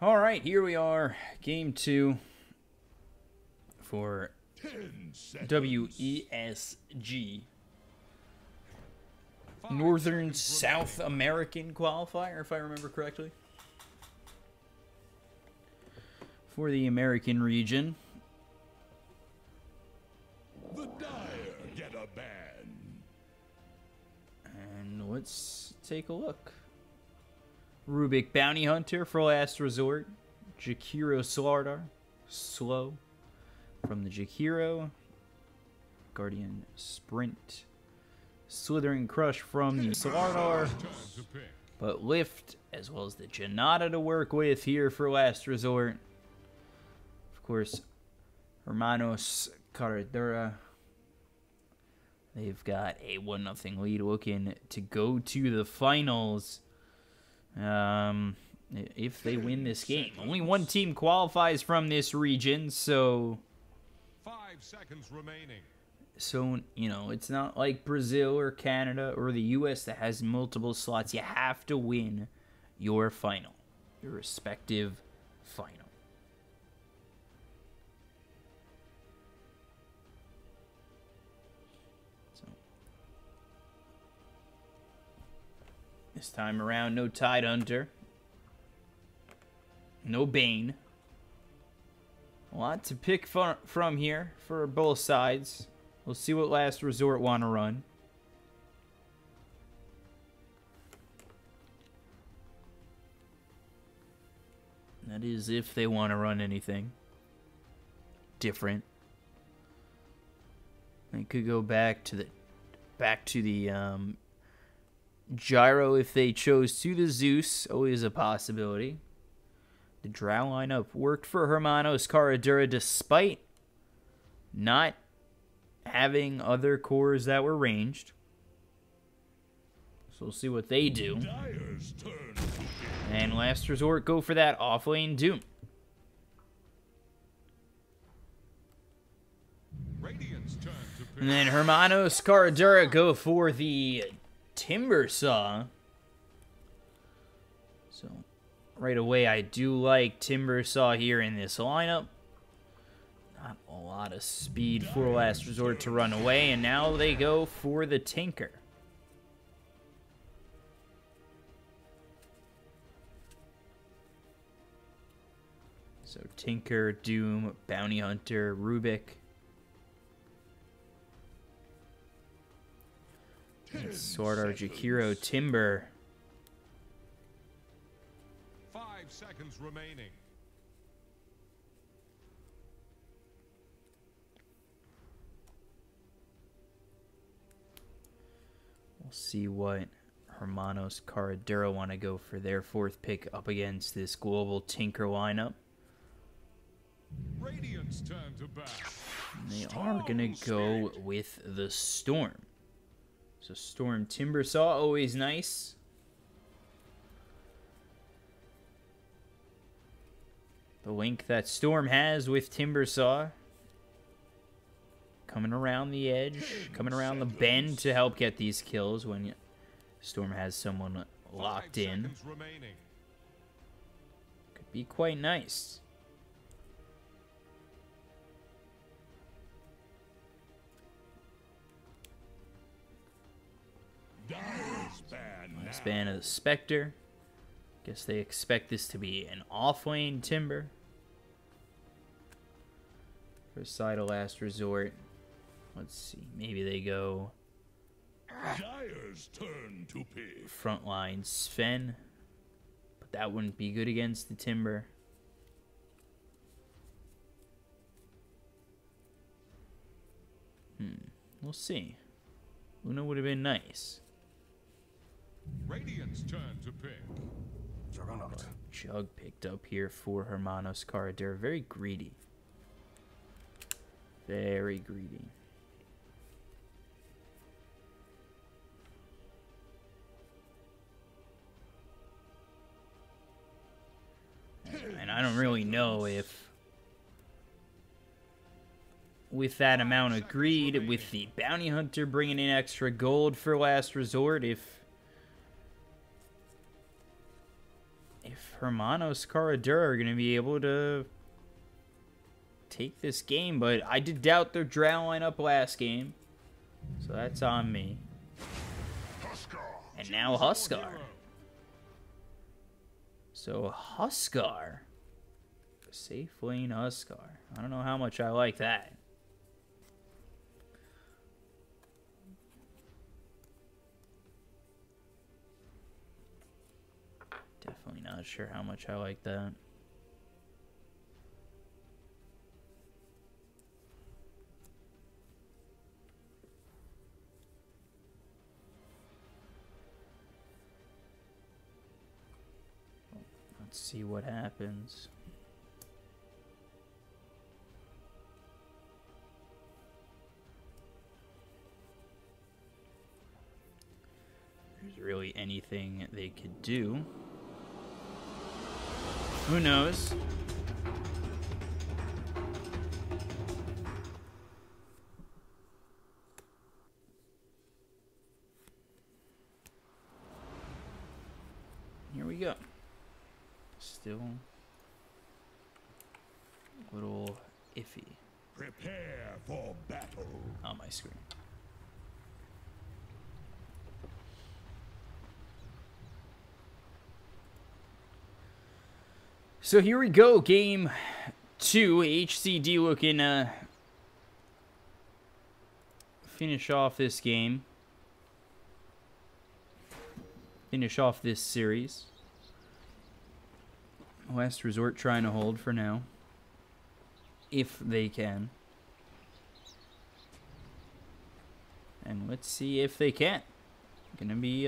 All right, here we are, game 2 for 10 seconds. WESG, 5 Northern seconds South American qualifier, if I remember correctly, for the American region. remaining. The Dire get a ban. And let's take a look. Rubik Bounty Hunter for Last Resort. Jakiro Slardar. Slow from the Jakiro. Guardian Sprint. Slithering Crush from the Slardar. Time to pick. But Lift, as well as the Janata to work with here for Last Resort. Of course, Hermanos Caradura. They've got a 1-0 lead looking to go to the finals. If they win this game. Only one team qualifies from this region, so... 5 seconds remaining. So, you know, it's not like Brazil or Canada or the US that has multiple slots. You have to win your final. Your respective final. So, this time around, no Tide Hunter. No Bane. A lot to pick from here for both sides. We'll see what Last Resort want to run. That is if they want to run anything different. They could go back to the Gyro if they chose to. The Zeus, always a possibility. The Drow lineup worked for Hermanos Caradura despite not having other cores that were ranged. So we'll see what they do. Dire's turn. And Last Resort go for that offlane Doom. And then Hermanos Caradura go for the Timber Saw. So, right away, I do like Timber Saw here in this lineup. Not a lot of speed for Last Resort to run away, and now they go for the Tinker. So Tinker, Doom, Bounty Hunter, Rubik. And Sword Art Jakiro, Timber. 5 seconds remaining. We'll see what Hermanos Caradura want to go for their 4th pick up against this global Tinker lineup. Radiant's turn to bat. And they are going to go with the Storm. So Storm Timber Saw, always nice. The link that Storm has with Timber Saw. Coming around the edge, coming around the bend to help get these kills when Storm has someone locked in. Could be quite nice. Last ban of the Spectre. Guess they expect this to be an off-lane Timber. First side of Last Resort. Let's see. Maybe they go Dyer's turn to pick. frontline Sven. But that wouldn't be good against the Timber. We'll see. Luna would have been nice. Radiant's turn to pick. Juggernaut. Jug picked up here for Hermanos Caradura. Very greedy. Very greedy. And I don't really know if, with that amount of greed, with the Bounty Hunter bringing in extra gold for Last Resort, if Hermanos Caradura are going to be able to take this game, but I did doubt their drow lineup last game, so that's on me. And now Huskar. So Huskar. Safe lane Huskar. I don't know how much I like that. Definitely not sure how much I like that. Let's see what happens. There's really anything they could do. Who knows? Here we go. Still a little iffy Prepare for battle. on my screen. So here we go, game 2. HCD looking to finish off this game. Finish off this series. Last Resort trying to hold for now. If they can. And let's see if they can. Gonna be,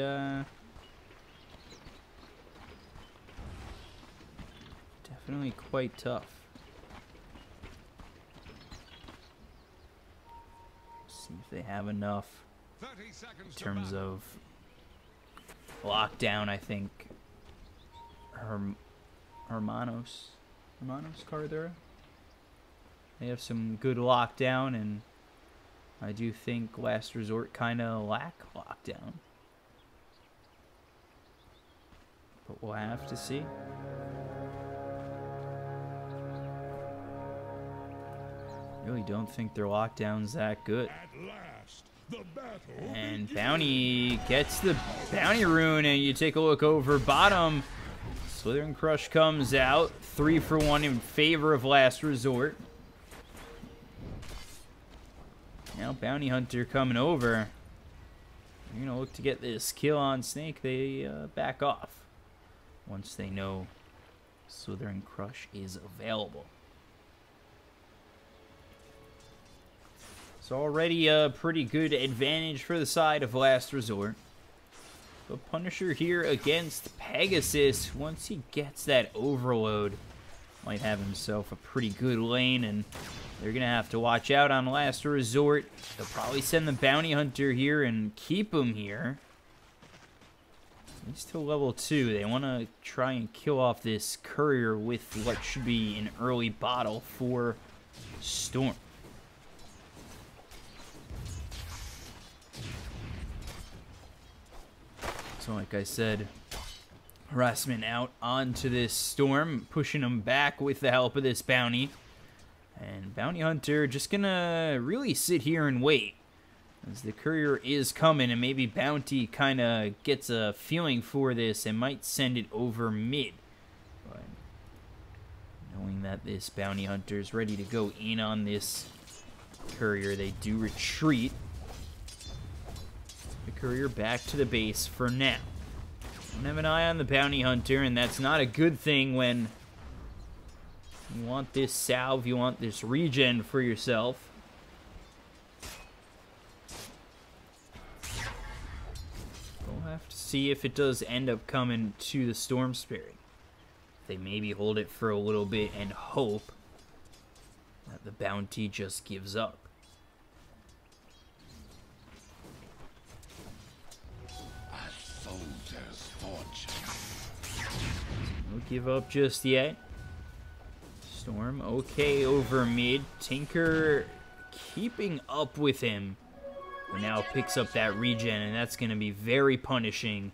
definitely quite tough. See if they have enough 30 seconds in to terms battle. of lockdown. I think Hermanos Caradura. They have some good lockdown, and I do think Last Resort kind of lack lockdown. But we'll have to see. Really don't think their lockdown's that good. At last, the battle And begins. Bounty gets the Bounty Rune, and you take a look over bottom. Slithering Crush comes out. 3 for 1 in favor of Last Resort. Now Bounty Hunter coming over. You're going to look to get this kill on Snake. They back off once they know Slithering Crush is available. It's already a pretty good advantage for the side of Last Resort. But Punisher here against Pegasus, once he gets that overload, might have himself a pretty good lane, and they're going to have to watch out on Last Resort. They'll probably send the Bounty Hunter here and keep him here. At least till level 2. They want to try and kill off this courier with what should be an early bottle for Storm. So like I said, harassment out onto this Storm, pushing him back with the help of this Bounty. And Bounty Hunter just gonna really sit here and wait, as the courier is coming, and maybe Bounty kind of gets a feeling for this and might send it over mid. But knowing that this Bounty Hunter is ready to go in on this courier, they do retreat. The courier back to the base for now. Don't have an eye on the Bounty Hunter, and that's not a good thing when you want this salve, you want this regen for yourself. We'll have to see if it does end up coming to the Storm Spirit. They maybe hold it for a little bit and hope that the Bounty just gives up. No give up just yet. Storm okay over mid. Tinker keeping up with him, but now picks up that regen, and that's going to be very punishing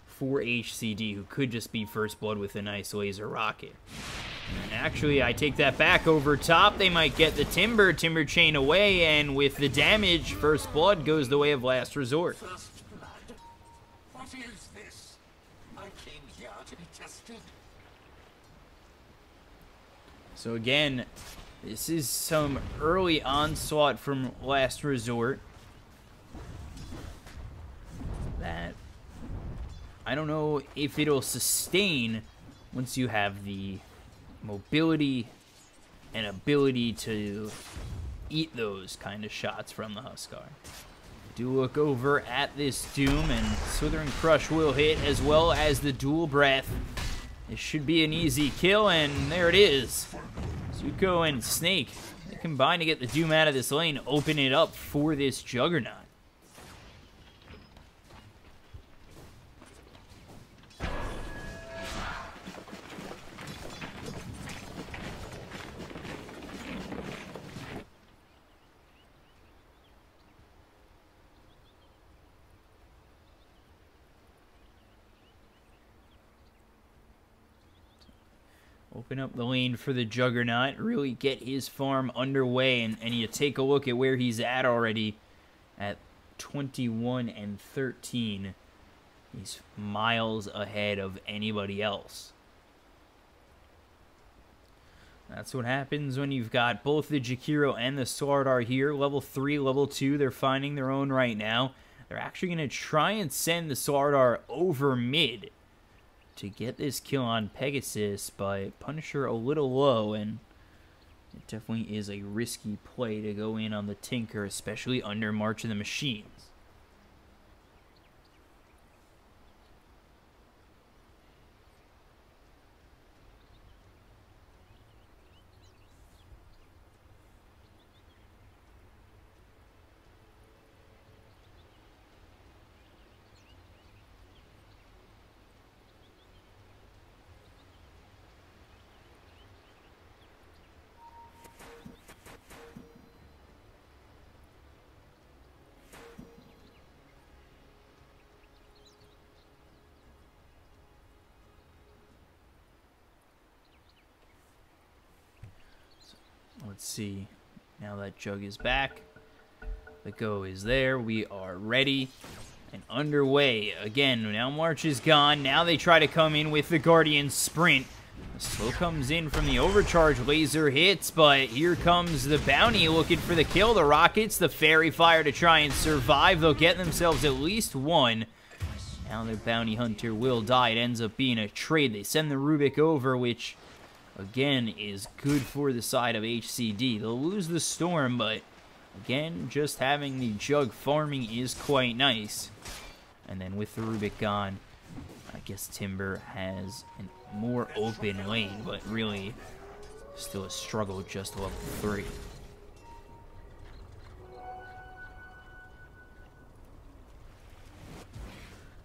for HCD, who could just be first blood with a nice laser rocket. And actually, I take that back. Over top, they might get the Timber Chain away, and with the damage, first blood goes the way of Last Resort. First blood? What is this? I came here to be tested. So again, this is some early onslaught from Last Resort that I don't know if it'll sustain once you have the mobility and ability to eat those kind of shots from the Huskar. Do look over at this Doom, and Slithering Crush will hit, as well as the Dual Breath. This should be an easy kill, and there it is. Zuko and Snake, they combine to get the Doom out of this lane, open it up for this Juggernaut. Open up the lane for the Juggernaut, really get his farm underway, and you take a look at where he's at already at 21 and 13. He's miles ahead of anybody else. That's what happens when you've got both the Jakiro and the Slardar here. Level 3, level 2, they're finding their own right now. They're actually going to try and send the Slardar over mid to get this kill on Pegasus, but Punisher a little low, and it definitely is a risky play to go in on the Tinker, especially under March of the Machines. let's see. Now that Jug is back. The go is there. We are ready and underway. Again, now March is gone. Now they try to come in with the Guardian Sprint. The slow comes in from the overcharge. Laser hits, but here comes the Bounty looking for the kill. The Rockets, the Fairy Fire to try and survive. They'll get themselves at least one. Now the Bounty Hunter will die. It ends up being a trade. They send the Rubik over, which, again, is good for the side of HCD. They'll lose the Storm, but again, just having the Jug farming is quite nice. And then with the Rubik gone, I guess Timber has a more open lane, but really still a struggle just to level 3.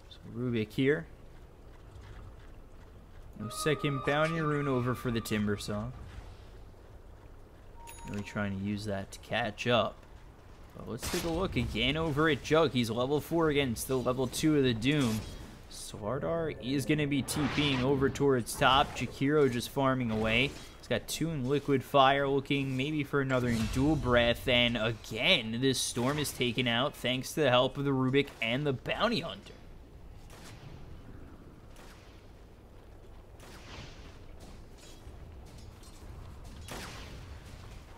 So Rubik here. No second Bounty Rune over for the Timbersaw. Really trying to use that to catch up. But let's take a look again over at Jug. He's level 4 again, still level 2 of the Doom. Swardar is going to be TPing over towards top. Jakiro just farming away. He's got 2 in Liquid Fire, looking maybe for another in Dual Breath. And again, this Storm is taken out thanks to the help of the Rubik and the Bounty Hunter.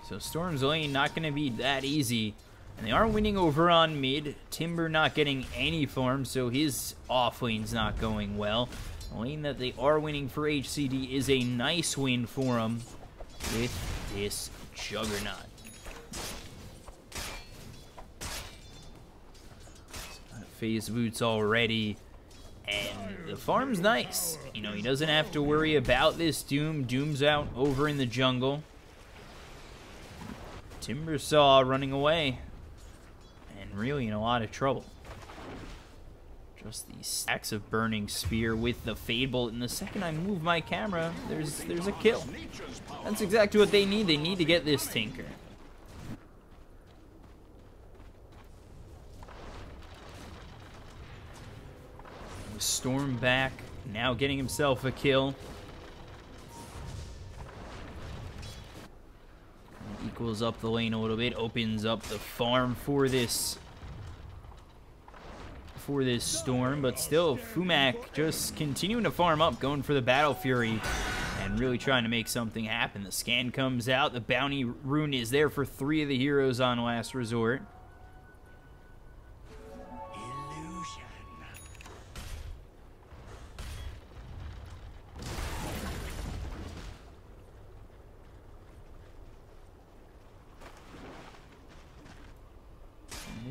So Storm's lane not going to be that easy. And they are winning over on mid. Timber not getting any farm, so his off lane's not going well. The lane that they are winning for HCD is a nice win for them with this Juggernaut. Phase boots already. And the farm's nice. You know, he doesn't have to worry about this Doom. Doom's out over in the jungle. Timbersaw running away. And really in a lot of trouble. Just these stacks of Burning Spear with the Fade Bolt. And the second I move my camera, there's a kill. That's exactly what they need. They need to get this Tinker. Storm back. Now getting himself a kill. Equals up the lane a little bit, opens up the farm for this Storm, but still Fumak just continuing to farm up, going for the Battle Fury and really trying to make something happen. The scan comes out, the Bounty Rune is there for 3 of the heroes on Last Resort.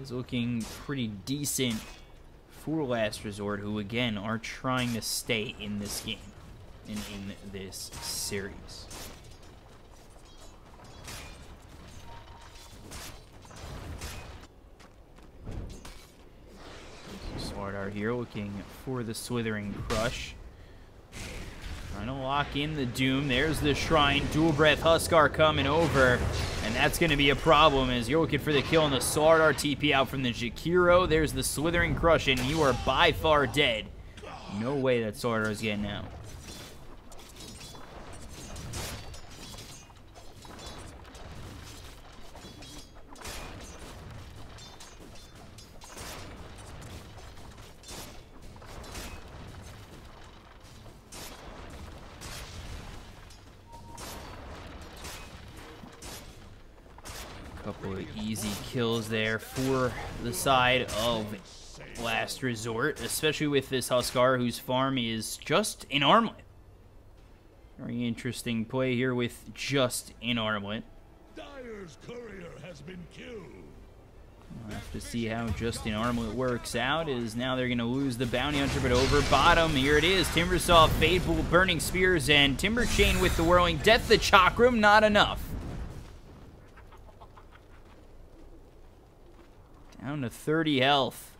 Is looking pretty decent for Last Resort, who again are trying to stay in this game and in this series. Swardar here looking for the Slithering Crush. Trying to lock in the Doom. There's the Shrine. Dual Breath Huskar coming over. And that's going to be a problem as you're looking for the kill on the Swardar TP out from the Jakiro. There's the Slithering Crush, and you are by far dead. No way that Swardar is getting out. Couple of easy kills there for the side of Last Resort, especially with this Huskar, whose farm is just an armlet. Very interesting play here with just an armlet. Dyer's courier has been killed. We'll have to see how just an armlet works out. Is now they're going to lose the Bounty Hunter, but over bottom, here it is. Timbersaw, Fade Bolt, Burning Spears, and Timber Chain with the Whirling Death. The Chakram, not enough. Down to 30 health.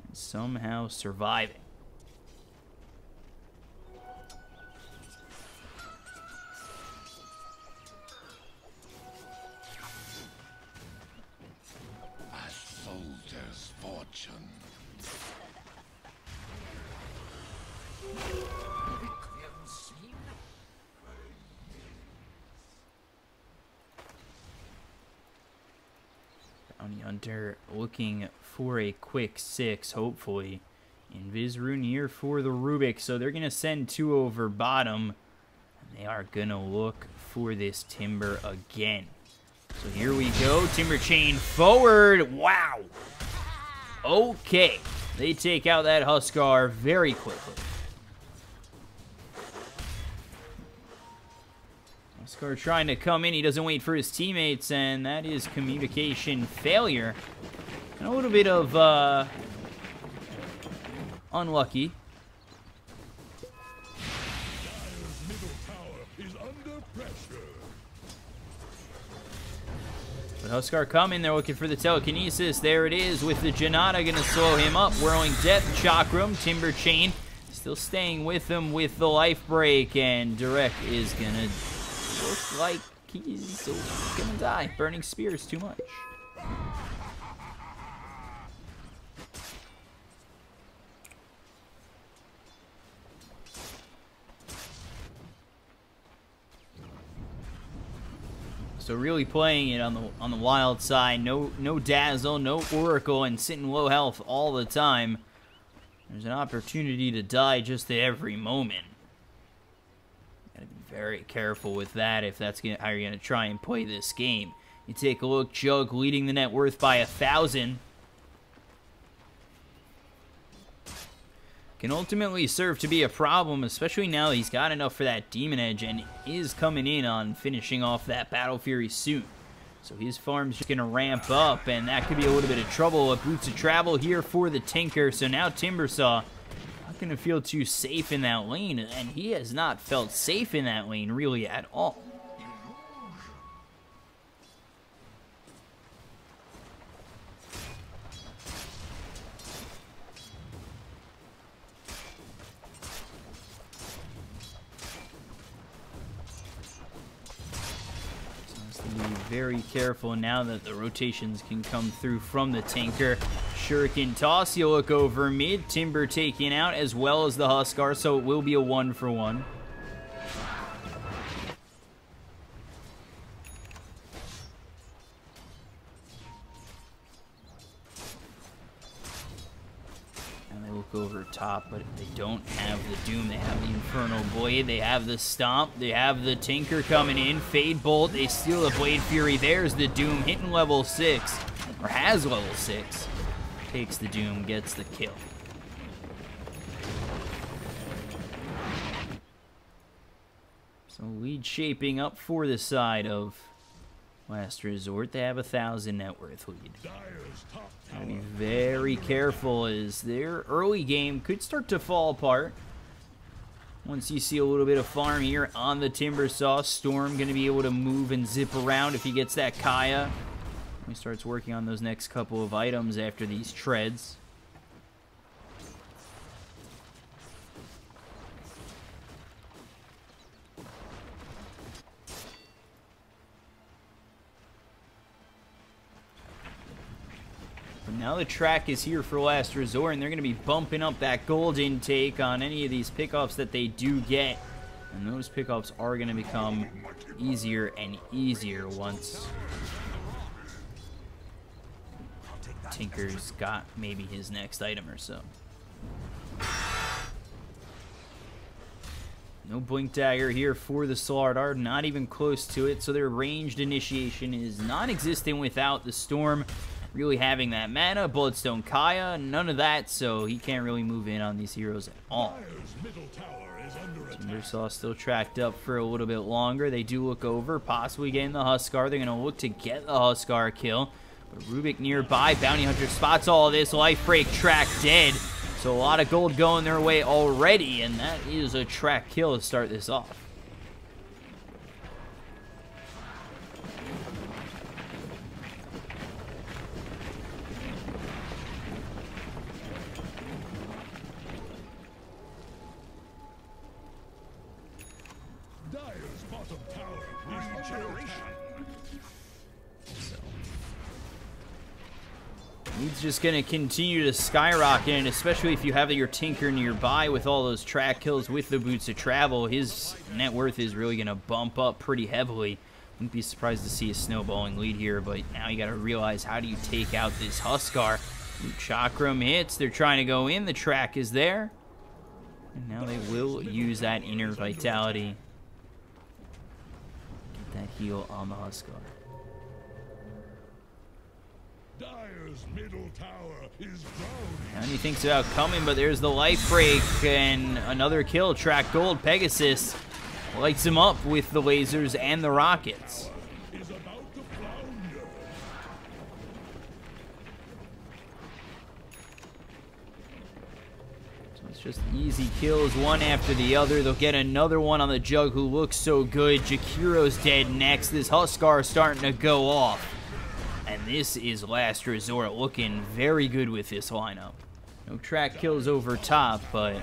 And somehow surviving. A soldier's fortune. Bounty Hunter looking for a quick 6, hopefully. Invis Rune here for the Rubik, so they're going to send 2 over bottom. And they are going to look for this Timber again. So here we go, Timber Chain forward. Wow. Okay, they take out that Huskar very quickly. Huskar trying to come in, he doesn't wait for his teammates, and that is communication failure. And a little bit of unlucky. Dire's middle tower is under pressure. But Huskar coming, they're looking for the telekinesis. There it is with the Janata, gonna slow him up. Whirling Death, Chakram, Timber Chain, still staying with him with the life break, and Direct is gonna look like he's gonna die. Burning Spear is too much. So really playing it on the wild side. No Dazzle, no Oracle, and sitting low health all the time. There's an opportunity to die just at every moment. Gotta be very careful with that if that's how you're gonna try and play this game. You take a look, Jug leading the net worth by 1,000. Can ultimately serve to be a problem, especially now that he's got enough for that Demon Edge and is coming in on finishing off that Battle Fury soon. So his farm's just going to ramp up, and that could be a little bit of trouble. A Boots of Travel here for the Tinker, so now Timbersaw not going to feel too safe in that lane, and he has not felt safe in that lane really at all. Very careful now that the rotations can come through from the Tinker. Shuriken toss, you look over mid. Timber taken out as well as the Huskar, so it will be a 1-for-1. Look over top, but they don't have the Doom. They have the Infernal Blade. They have the Stomp. They have the Tinker coming in. Fade Bolt. They steal the Blade Fury. There's the Doom hitting level 6, or has level 6. Takes the Doom, gets the kill. So lead shaping up for the side of Last Resort. They have 1,000 net worth lead. Gotta be very careful as their early game could start to fall apart. Once you see a little bit of farm here on the Timbersaw, Storm gonna be able to move and zip around if he gets that Kaya. He starts working on those next couple of items after these treads. Now the track is here for Last Resort, and they're going to be bumping up that gold intake on any of these pickoffs that they do get. And those pickoffs are going to become easier and easier once Tinker's got maybe his next item or so. No Blink Dagger here for the Slardar, not even close to it, so their ranged initiation is non-existent without the Storm really having that mana. Bloodstone Kaya, none of that, so he can't really move in on these heroes at all. Timbersaw still tracked up for a little bit longer. They do look over, possibly getting the Huskar. They're going to look to get the Huskar kill. But Rubik nearby, Bounty Hunter spots all of this. Life Break, track dead. So a lot of gold going their way already, and that is a track kill to start this off. He's just going to continue to skyrocket, and especially if you have your Tinker nearby with all those track kills with the Boots of Travel, his net worth is really going to bump up pretty heavily Wouldn't be surprised to see a snowballing lead here, but now you got to realize, how do you take out this Huskar? Chakram hits. They're trying to go in. The track is there. And now they will use that inner vitality. Get that heal on the Huskar. Dire's middle tower is drowning. And he thinks about coming, but there's the life break and another kill. Track gold. Pegasus lights him up with the lasers and the rockets. Is about to flounder. So it's just easy kills, one after the other. They'll get another one on the Jug, who looks so good. Jakiro's dead next. This Huskar starting to go off. And this is last resort, looking very good with this lineup. No track kills over top, but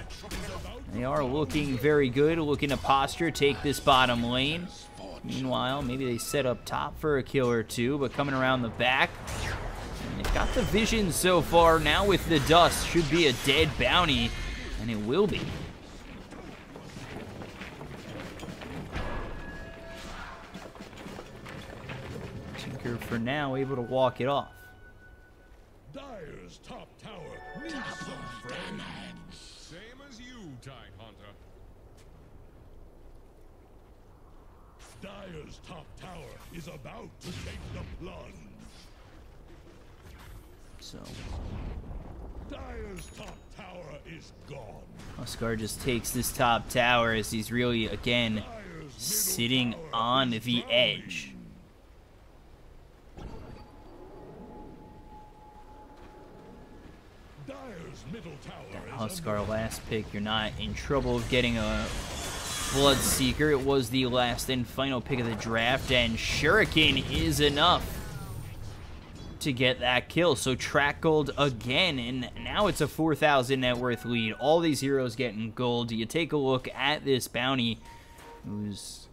they are looking very good. Looking to posture, take this bottom lane. Meanwhile, maybe they set up top for a kill or two, but coming around the back. And they've got the vision so far. Now with the dust, should be a dead bounty, and it will be. For now, able to walk it off. Dire's top tower needs some friends. Same as you, Tide Hunter. Dire's top tower is about to take the plunge. So Dire's top tower is gone. Huskar just takes this top tower as he's really, again, sitting on the edge. That Huskar last pick, you're not in trouble of getting a Bloodseeker. It was the last and final pick of the draft, and Shuriken is enough to get that kill. So track gold again, and now it's a 4,000 net worth lead. All these heroes getting gold. You take a look at this bounty, who's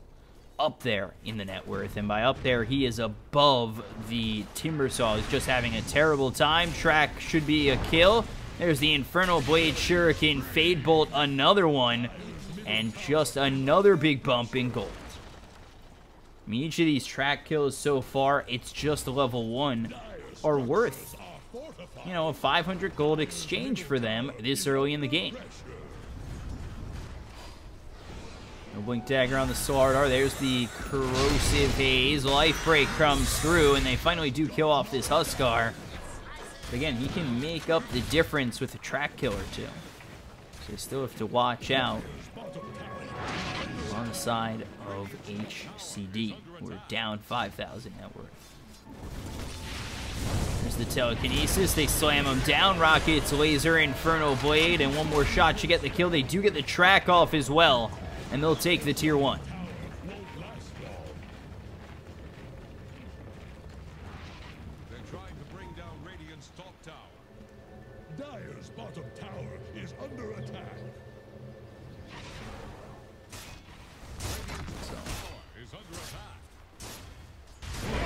up there in the net worth, and by up there, he is above the Timbersaw. He's just having a terrible time. Track should be a kill. There's the Infernal Blade Shuriken, Fade Bolt, another one, and just another big bump in gold. I mean, each of these track kills so far, it's just level 1, are worth, you know, a 500 gold exchange for them this early in the game. No Blink Dagger on the Slardar. There's the Corrosive Haze. Life Break comes through, and they finally do kill off this Huskar. But again, he can make up the difference with a track kill or two. So they still have to watch out on the side of HCD. We're down 5,000 net worth. There's the Telekinesis. They slam him down. Rockets, Laser, Infernal Blade, and one more shot to get the kill. They do get the track off as well, and they'll take the tier 1. They're trying to bring down Radiant's top tower. Dire's bottom tower is under attack.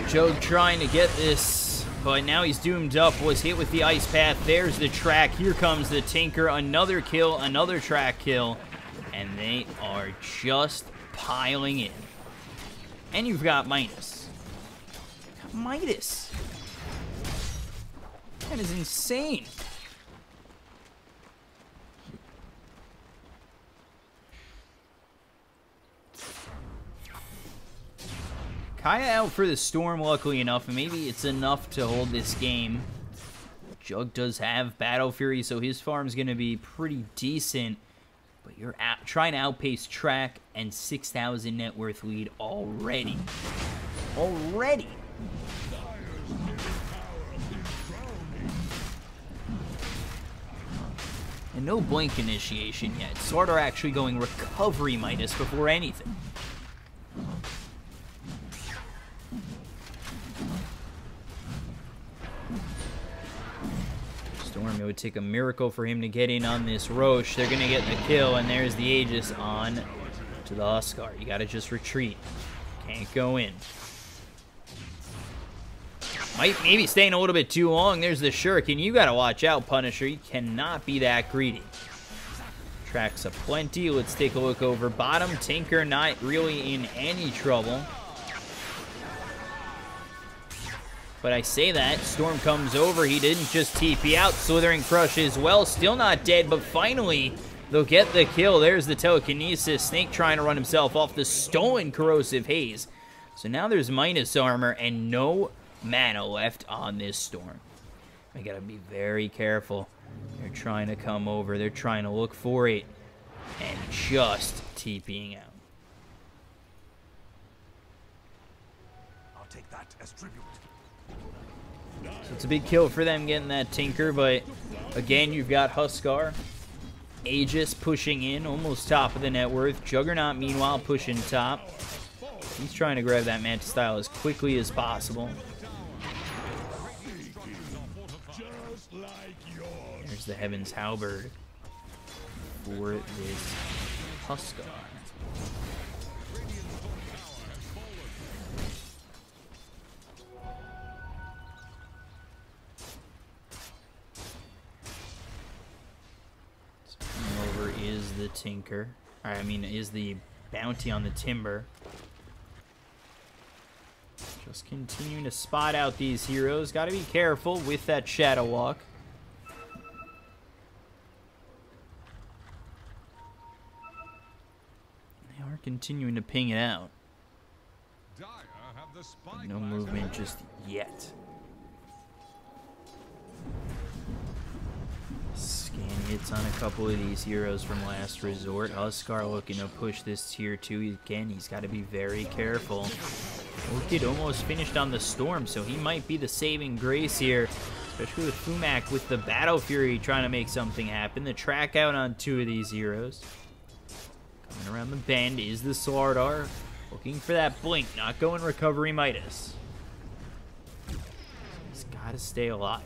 Joe trying to get this, but now he's doomed up. Was hit with the Ice Path. There's the track. Here comes the Tinker. Another kill, another track kill. And they are just piling in. And you've got Midas. Midas. That is insane. Kaya out for the Storm, luckily enough, and maybe it's enough to hold this game. Jug does have Battle Fury, so his farm's going to be pretty decent. But you're trying to outpace track and 6,000 net worth lead already. Already! And no Blink initiation yet. Slardar actually going Recovery Midas before anything. Storm, it would take a miracle for him to get in on this Roche. They're going to get the kill, and there's the Aegis on to the Huskar. You got to just retreat. Can't go in. Might maybe staying a little bit too long. There's the Shuriken. You got to watch out, Punisher. You cannot be that greedy. Tracks aplenty. Let's take a look over bottom. Tinker not really in any trouble. But I say that, Storm comes over, he didn't just TP out, Slithering Crush as well, still not dead, but finally, they'll get the kill. There's the telekinesis, Snake trying to run himself off the stolen Corrosive Haze. So now there's minus armor and no mana left on this Storm. I gotta be very careful. They're trying to come over, they're trying to look for it, and just TPing out. I'll take that as tribute. So it's a big kill for them getting that Tinker, but again, you've got Huskar, Aegis pushing in, almost top of the net worth. Juggernaut, meanwhile, pushing top. He's trying to grab that Mantis Style as quickly as possible. There's the Heaven's Halberd for this Huskar. Over is the Tinker. I mean, is the bounty on the Timber. Just continuing to spot out these heroes. Got to be careful with that Shadow Walk. They are continuing to ping it out. But no movement just yet. Scan hits on a couple of these heroes from Last Resort. Huskar looking to push this tier 2 again. He's got to be very careful. Orchid almost finished on the Storm, so he might be the saving grace here, especially with Fumak with the Battle Fury trying to make something happen. The track out on 2 of these heroes. Coming around the bend is the Slardar, looking for that blink, not going Recovery Midas. He's got to stay alive.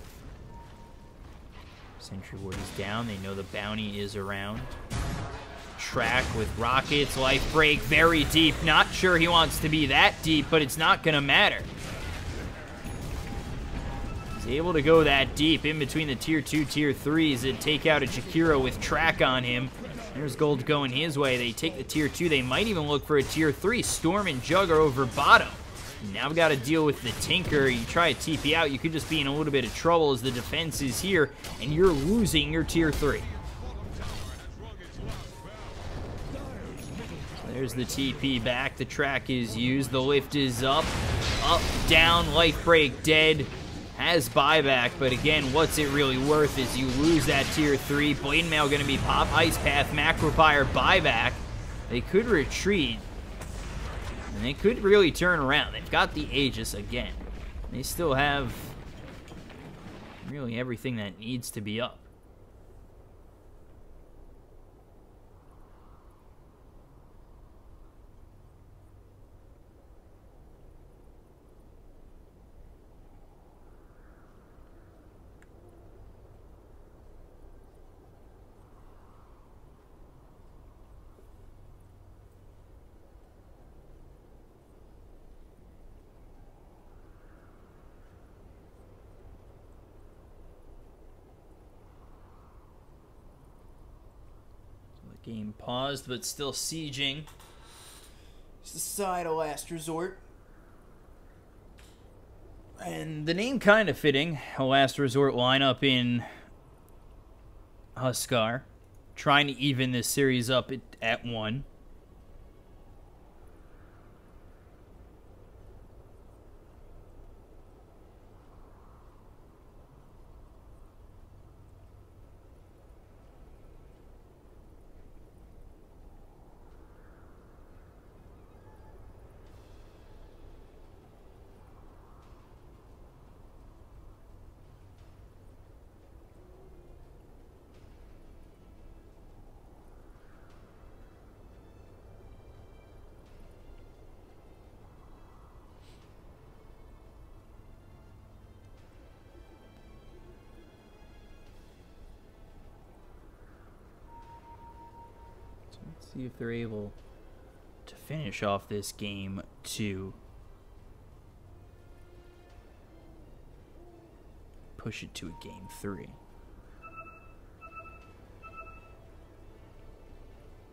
Sentry Ward is down. They know the bounty is around. Track with rockets, life break, very deep. Not sure he wants to be that deep, but it's not going to matter. He's able to go that deep in between the tier 2, tier 3s and take out a Jakiro with track on him. There's gold going his way. They take the tier 2. They might even look for a tier 3. Storm and Jug are over bottom. Now we've got to deal with the Tinker. You try to TP out, you could just be in a little bit of trouble as the defense is here, and you're losing your tier 3. There's the TP back. The track is used. The lift is up, down, life break, dead. Has buyback, but again, what's it really worth is you lose that tier 3. Blade Mail going to be pop. Ice Path, Macropire, buyback. They could retreat, and they could really turn around. They've got the Aegis again. They still have really everything that needs to be up. Game paused, but still sieging. It's the side of Last Resort. And the name kind of fitting. A Last Resort lineup in Huskar. Trying to even this series up at 1. See if they're able to finish off this game 2. Push it to a game 3.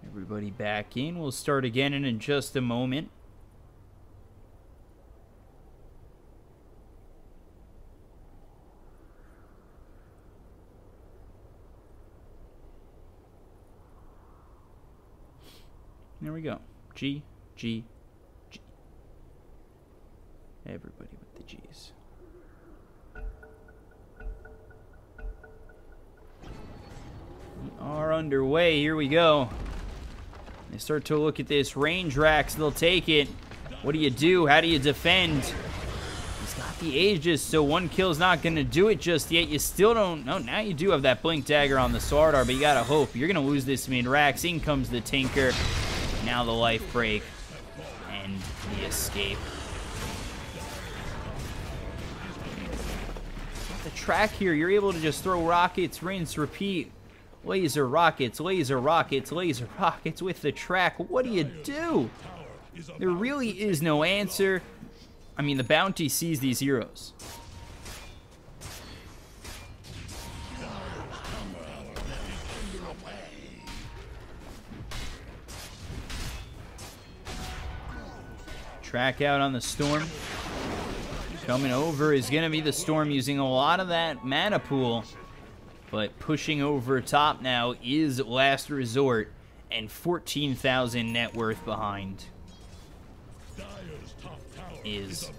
Everybody back in. We'll start again in just a moment. There we go. G, G, G. Everybody with the G's. We are underway. Here we go. They start to look at this. Range racks, they'll take it. What do you do? How do you defend? He's got the Aegis, so one kill's not going to do it just yet. You still don't know. Now you do have that Blink Dagger on the Swordar, but you got to hope. You're going to lose this mid-racks. In comes the Tinker. Now the life break and the escape. The track here, you're able to just throw rockets, rinse, repeat. Laser rockets, laser rockets, laser rockets with the track. What do you do? There really is no answer. I mean, the bounty sees these heroes. Track out on the Storm. Coming over is going to be the Storm, using a lot of that mana pool. But pushing over top now is Last Resort, and 14,000 net worth behind is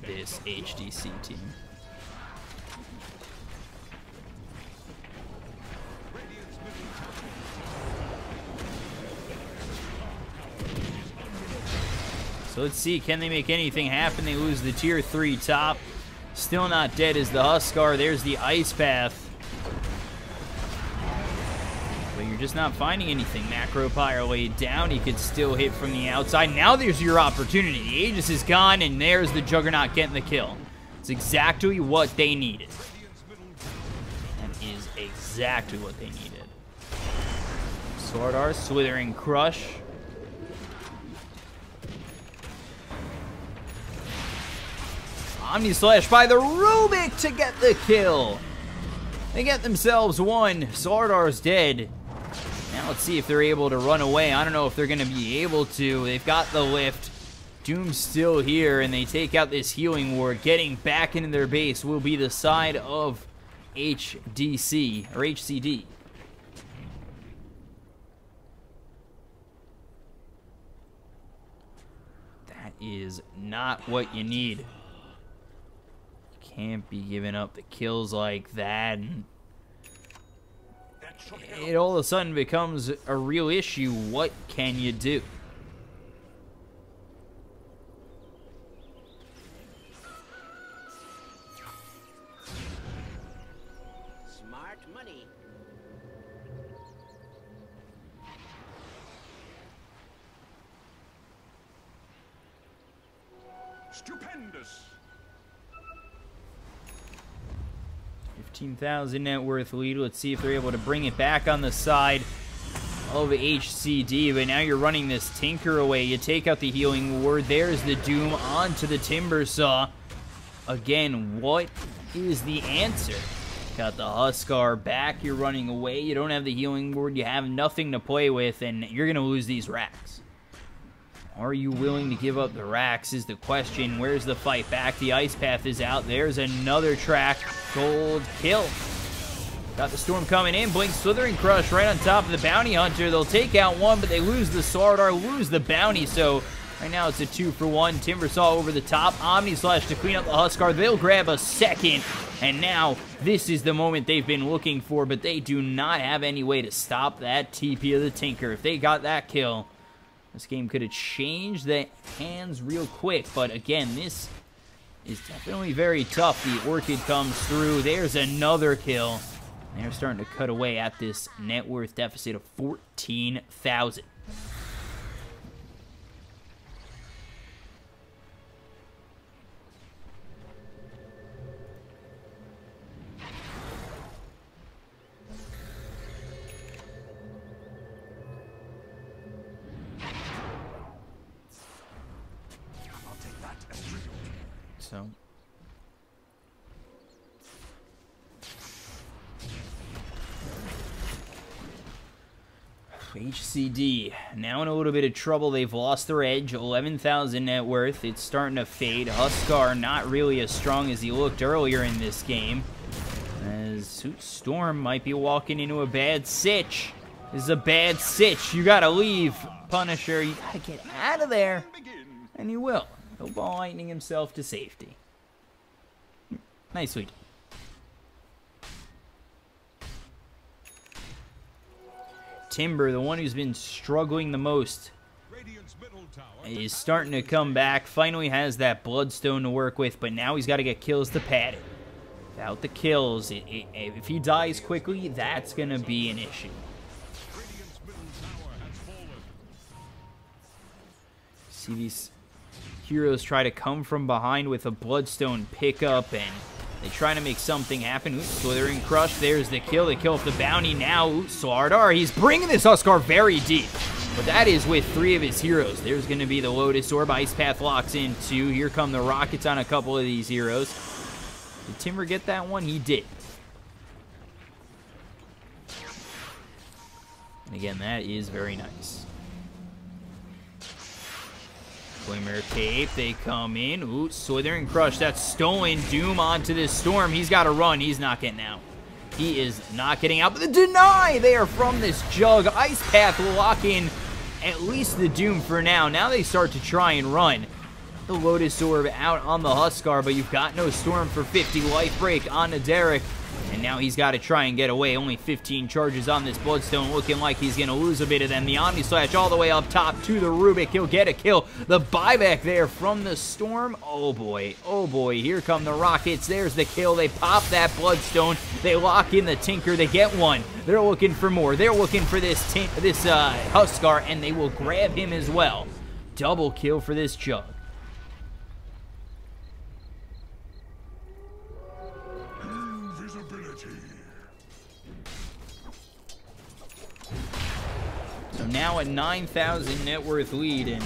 this HDC team. So let's see, can they make anything happen? They lose the tier 3 top. Still not dead is the Huskar. There's the Ice Path. But you're just not finding anything. Macro Pyre laid down. He could still hit from the outside. Now there's your opportunity. The Aegis is gone, and there's the Juggernaut getting the kill. It's exactly what they needed. That is exactly what they needed. Swordar, Slithering Crush. Omni Slash by the Rubik to get the kill. They get themselves one. Sardar's dead. Now let's see if they're able to run away. I don't know if they're going to be able to. They've got the lift. Doom's still here, and they take out this healing ward. Getting back into their base will be the side of HDC, or HCD. That is not what you need. Can't be giving up the kills like that. It all of a sudden becomes a real issue. What can you do? Smart money. Stupendous. 15,000 net worth lead. Let's see if they're able to bring it back on the side of HCD. But now you're running this Tinker away. You take out the healing ward. There's the Doom onto the Timber Saw. Again, what is the answer? Got the Huskar back. You're running away. You don't have the healing ward. You have nothing to play with, and you're going to lose these racks. Are you willing to give up the racks is the question. Where's the fight back? The Ice Path is out. There's another track. Gold kill. Got the Storm coming in. Blink Slithering Crush right on top of the Bounty Hunter. They'll take out one, but they lose the Swordar, lose the Bounty. So right now it's a 2-for-1. Timber Saw over the top. Omni Slash to clean up the Huskar. They'll grab a second. And now this is the moment they've been looking for, but they do not have any way to stop that TP of the Tinker. If they got that kill, this game could have changed the hands real quick. But again, this is definitely very tough. The Orchid comes through. There's another kill. They're starting to cut away at this net worth deficit of 14,000. So HCD now in a little bit of trouble. They've lost their edge. 11,000 net worth. It's starting to fade. Huskar not really as strong as he looked earlier in this game, as Storm might be walking into a bad sitch. This is a bad sitch. You gotta leave, Punisher. You gotta get out of there. And you will. He'll ball lightning himself to safety. Nice sweet. Timber, the one who's been struggling the most, is starting to come back. Finally has that bloodstone to work with, but now he's got to get kills to pad it. Without the kills, if he dies quickly, that's going to be an issue. See these heroes try to come from behind with a bloodstone pickup, and they try to make something happen. Ooh, Slithering Crush, there's the kill. They kill off the bounty now. Ooh, Slardar, he's bringing this Huskar very deep. But that is with 3 of his heroes. There's going to be the Lotus Orb. Ice Path locks in 2. Here come the rockets on a couple of these heroes. Did Timber get that one? He did. And again, that is very nice. Glimmer Cape, they come in. Ooh, Slithering Crush, that's stolen. Doom onto this Storm. He's got to run. He's not getting out. He is not getting out. But the deny there from this Jug. Ice Path will lock in at least the Doom for now. Now they start to try and run. The Lotus Orb out on the Huskar, but you've got no Storm for 50. Life Break on to Derek. And now he's got to try and get away. Only 15 charges on this Bloodstone, looking like he's going to lose a bit of them. The Omni Slash all the way up top to the Rubik. He'll get a kill. The buyback there from the Storm. Oh boy, oh boy. Here come the Rockets. There's the kill. They pop that Bloodstone. They lock in the Tinker. They get one. They're looking for more. They're looking for this Huskar, and they will grab him as well. Double kill for this Jug. So now a 9,000 net worth lead, and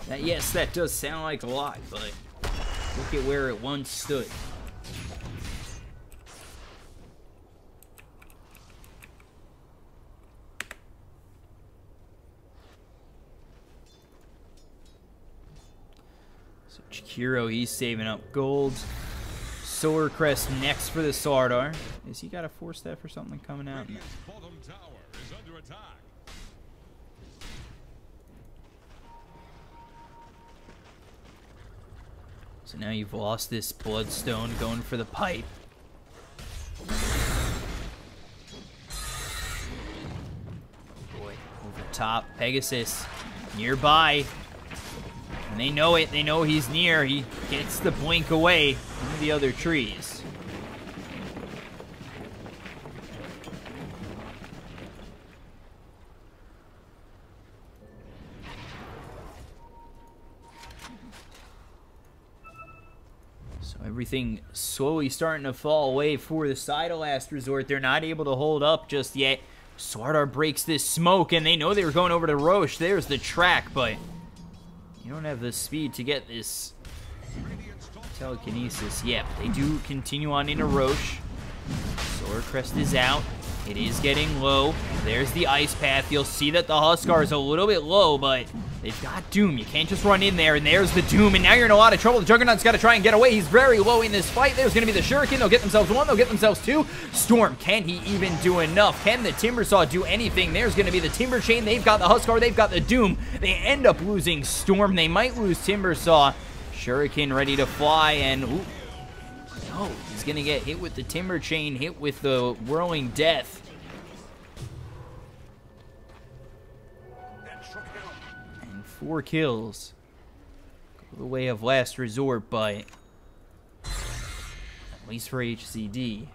that, yes, that does sound like a lot, but look at where it once stood. So Chikiro, he's saving up gold. Solar Crest next for the Slardar. Is he got a 4-step or something coming out? No. So now you've lost this Bloodstone, going for the pipe. Boy, over top, Pegasus nearby. And they know it, they know he's near. He gets the blink away from the other trees. Everything slowly starting to fall away for the side of Last Resort. They're not able to hold up just yet. Slardar breaks this smoke, and they know they were going over to Roche. There's the track, but you don't have the speed to get this telekinesis. Yep, they do continue on into Roche. Solar Crest is out. It is getting low. There's the Ice Path. You'll see that the Huskar is a little bit low, but they've got Doom. You can't just run in there, and there's the Doom, and now you're in a lot of trouble. The Juggernaut's got to try and get away. He's very low in this fight. There's going to be the Shuriken. They'll get themselves 1. They'll get themselves 2. Storm, can he even do enough? Can the Timbersaw do anything? There's going to be the Timber Chain. They've got the Huskar. They've got the Doom. They end up losing Storm. They might lose Timbersaw. Shuriken ready to fly, and ooh, no, he's going to get hit with the Timber Chain, hit with the Whirling Death. And 4 kills. Go the way of Last Resort, but at least for HCD,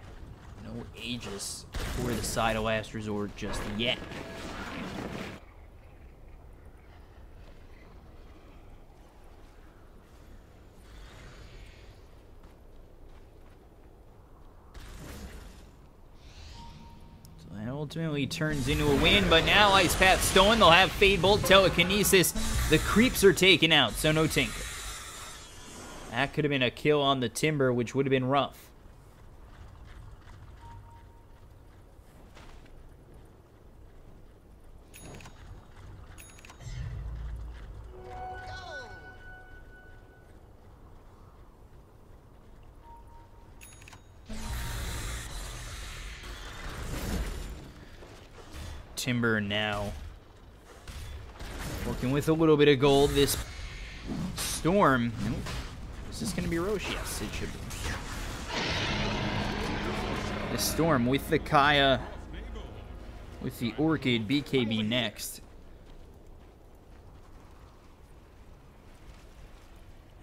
no Aegis for the side of Last Resort just yet. That ultimately turns into a win, but now Ice Path stolen. They'll have Fade Bolt, Telekinesis. The creeps are taken out, so no Tinker. That could have been a kill on the Timber, which would have been rough. Timber now. Working with a little bit of gold. This Storm. Nope. Is this going to be Roche? Yes, it should be. The Storm with the Kaya. With the Orchid. BKB next.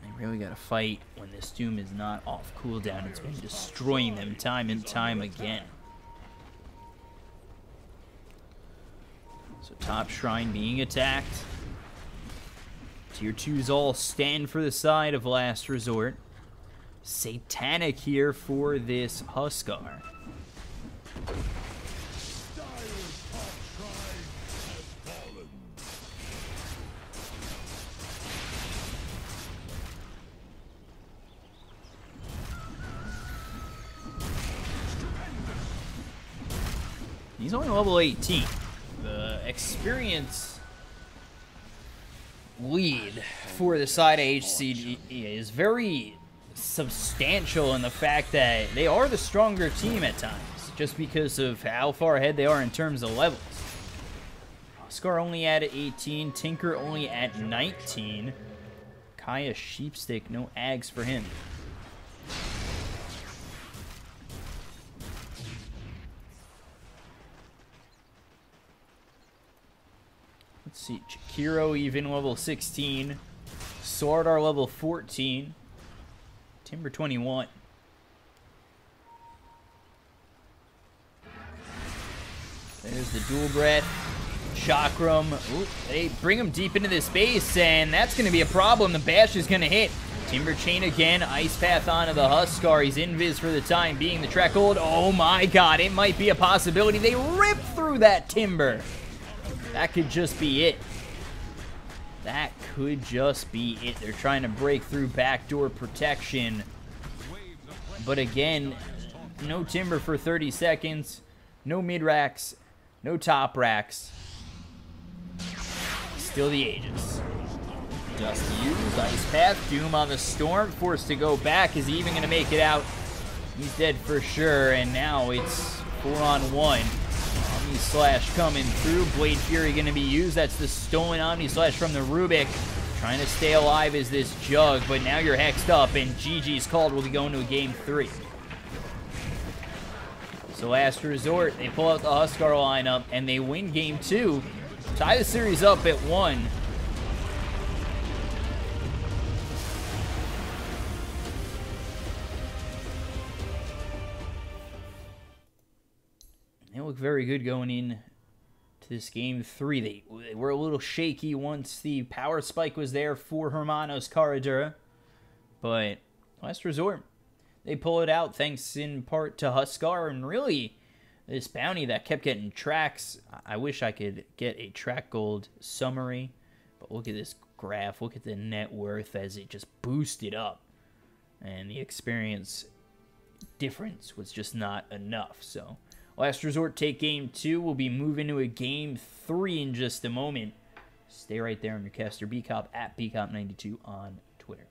They really got to fight when this Doom is not off cooldown. It's been destroying them time and time again. So top shrine being attacked. Tier 2s all stand for the side of Last Resort. Satanic here for this Huskar. He's only level 18. The experience lead for the side of HCD is very substantial in the fact that they are the stronger team at times, just because of how far ahead they are in terms of levels. Oscar only at 18, Tinker only at 19. Kaya Sheepstick, no ags for him. Let's see, Chikiro even level 16. Swordar level 14. Timber 21. There's the dual breath. Chakram. Ooh, they bring him deep into this base, and that's going to be a problem. The bash is going to hit. Timber Chain again. Ice Path onto the Huskar. He's invis for the time being. The track hold. Oh my god, it might be a possibility. They rip through that Timber. That could just be it. That could just be it. They're trying to break through backdoor protection. But again, no Timber for 30 seconds. No mid racks. No top racks. Still the Aegis. Just used. Ice Path. Doom on the Storm. Forced to go back. Is he even going to make it out? He's dead for sure. And now it's 4-on-1. Omni Slash coming through. Blade Fury going to be used. That's the stolen Omni Slash from the Rubik. Trying to stay alive is this Jug, but now you're hexed up, and GG's called. We'll be going to a game 3. So Last Resort, they pull out the Huskar lineup, and they win game 2. Tie the series up at 1. They look very good going in to this game 3. They were a little shaky once the power spike was there for Hermanos Caradura. But Last Resort, they pull it out thanks in part to Huskar. And really, this bounty that kept getting tracks. I wish I could get a track gold summary. But look at this graph. Look at the net worth as it just boosted up. And the experience difference was just not enough. So Last Resort take game 2. We'll be moving to a game 3 in just a moment. Stay right there on your caster BCOP at BCOP92 on Twitter.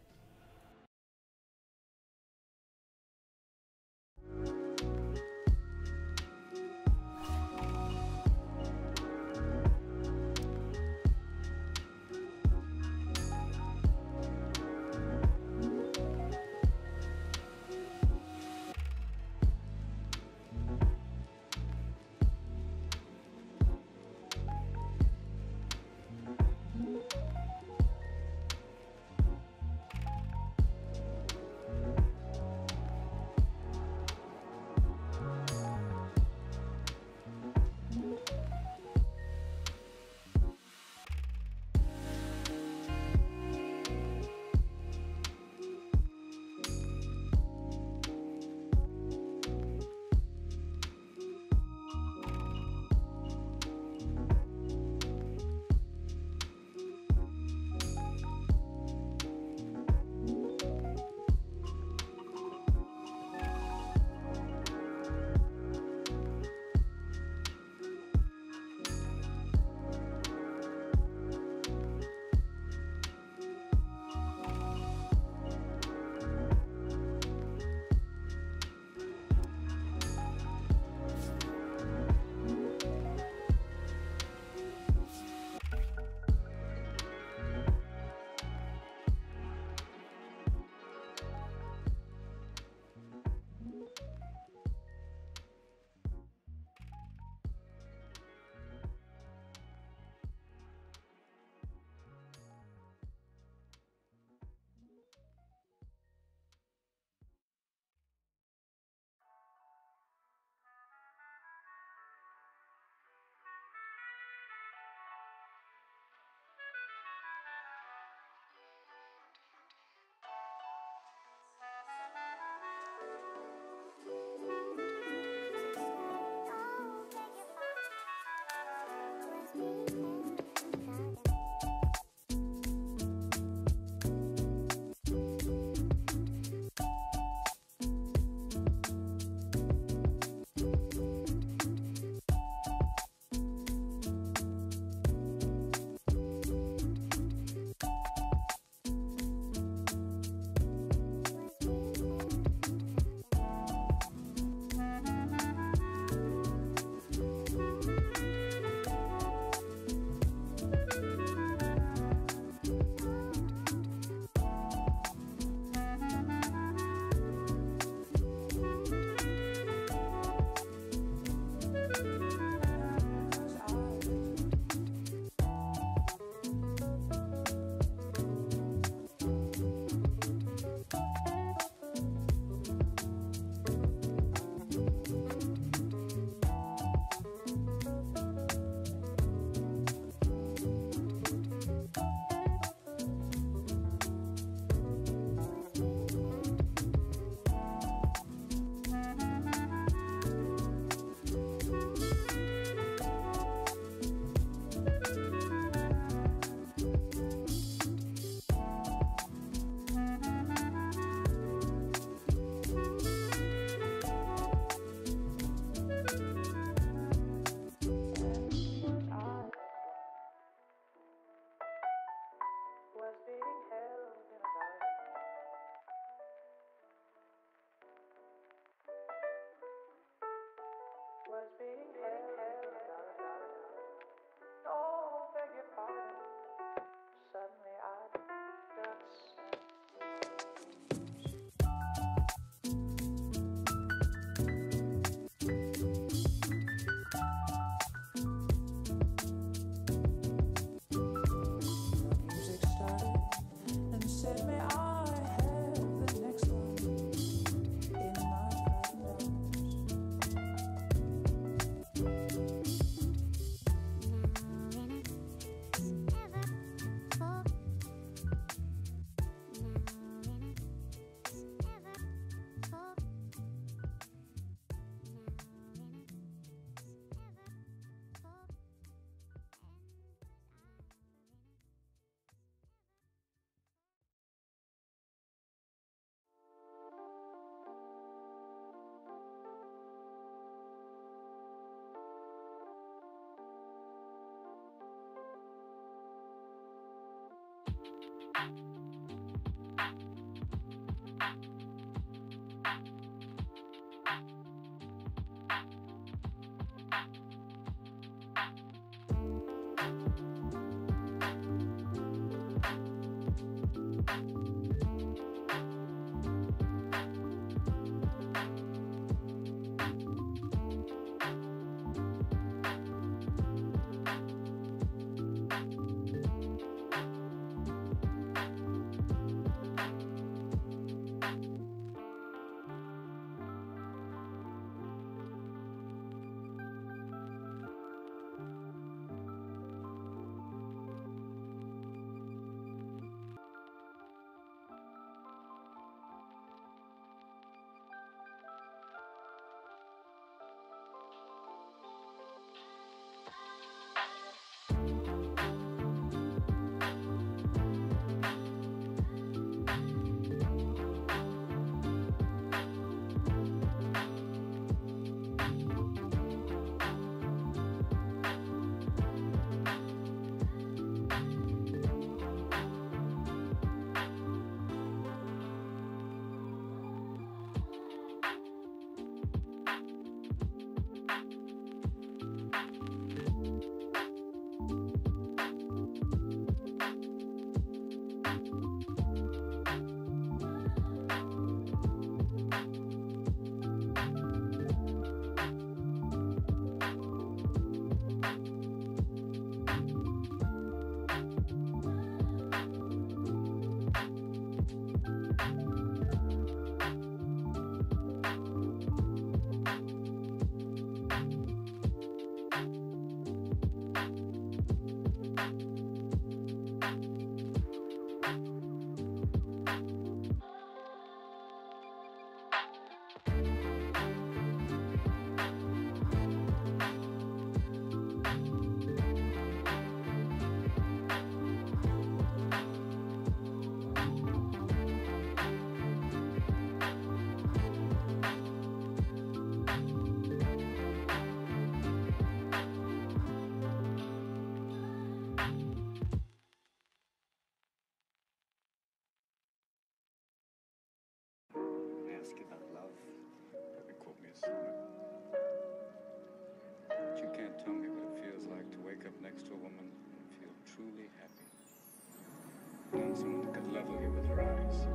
someone that could level you with her eyes.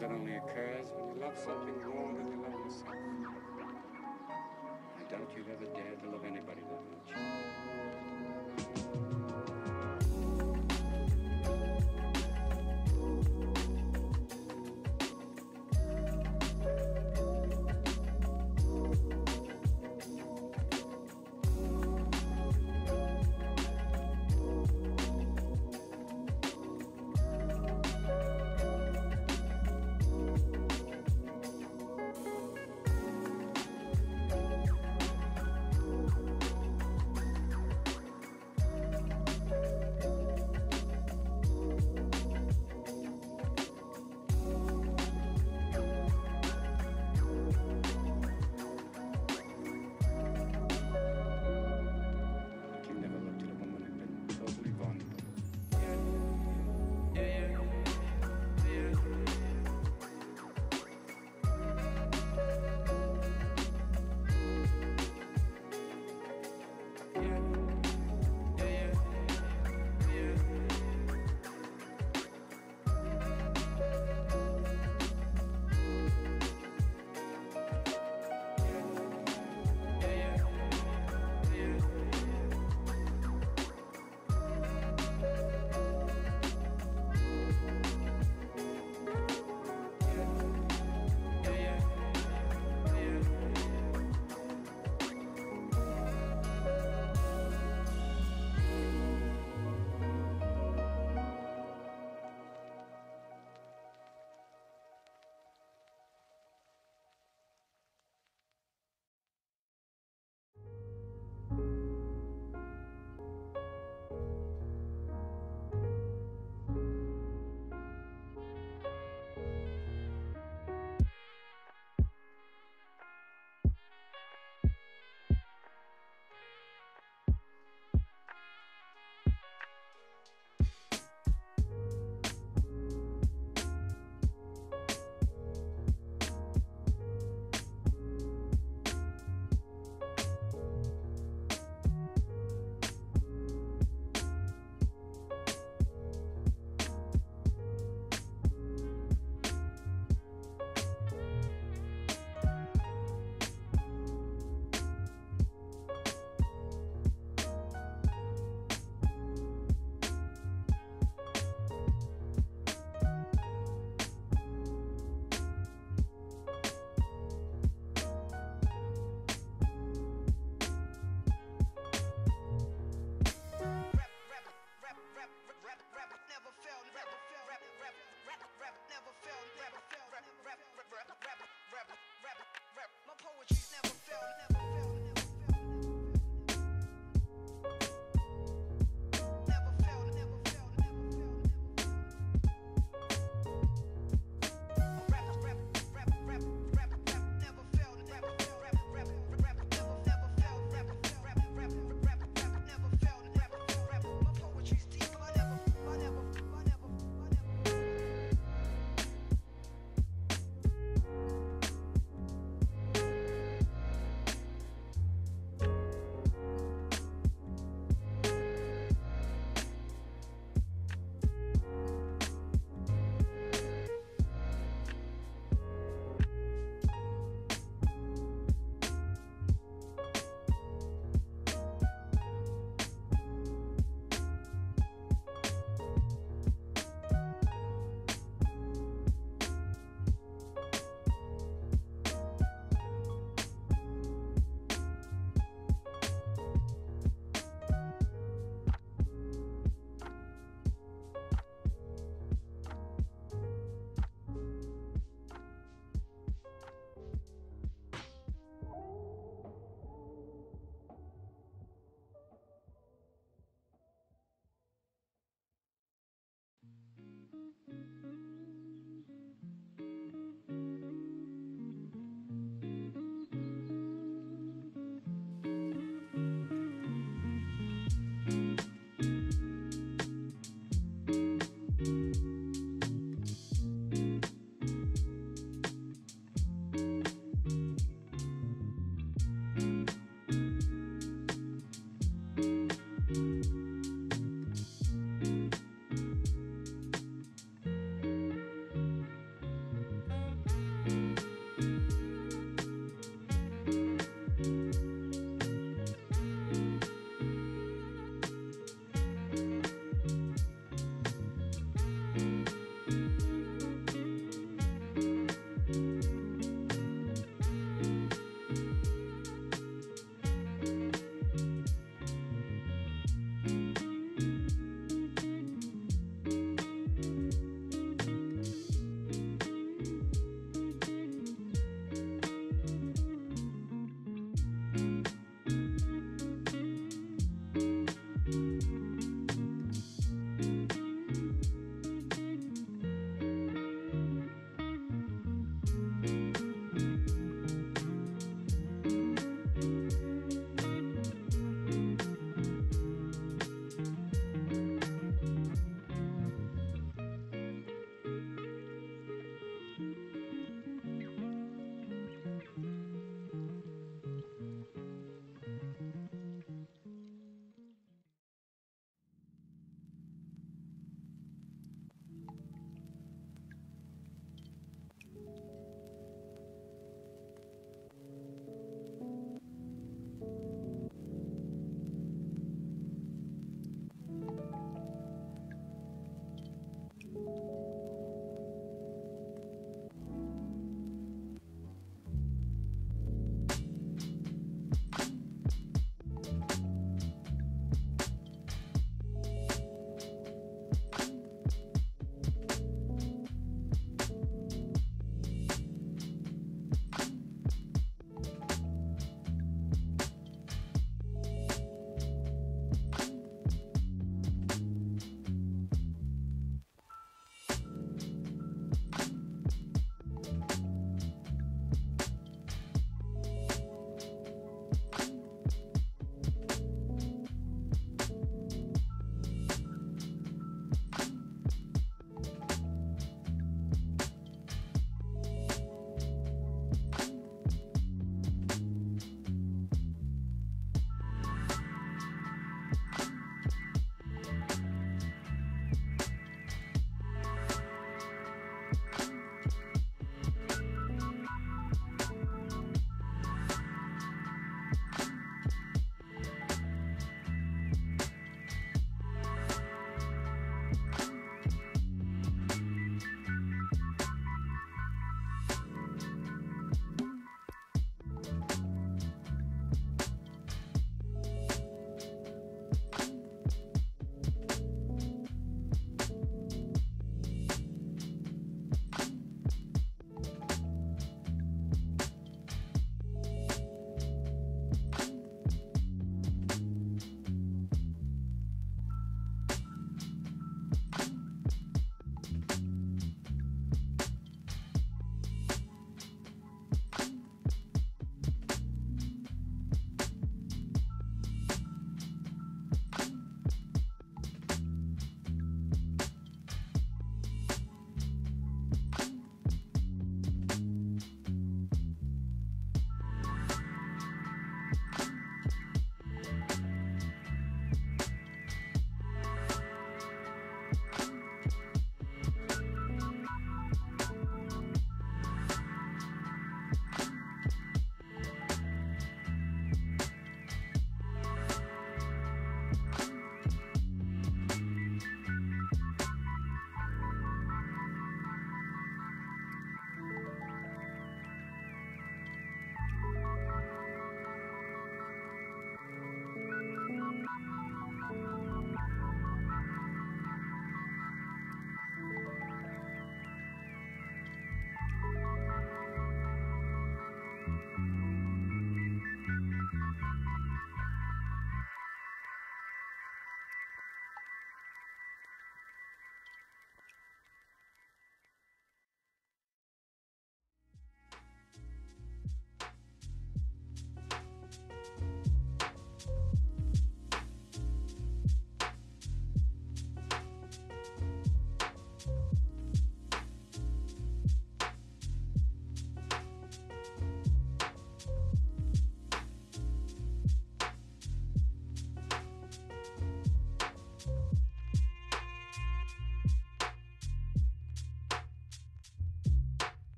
It only occurs when you love something more than you love yourself. I doubt you've ever dared to love anybody that much.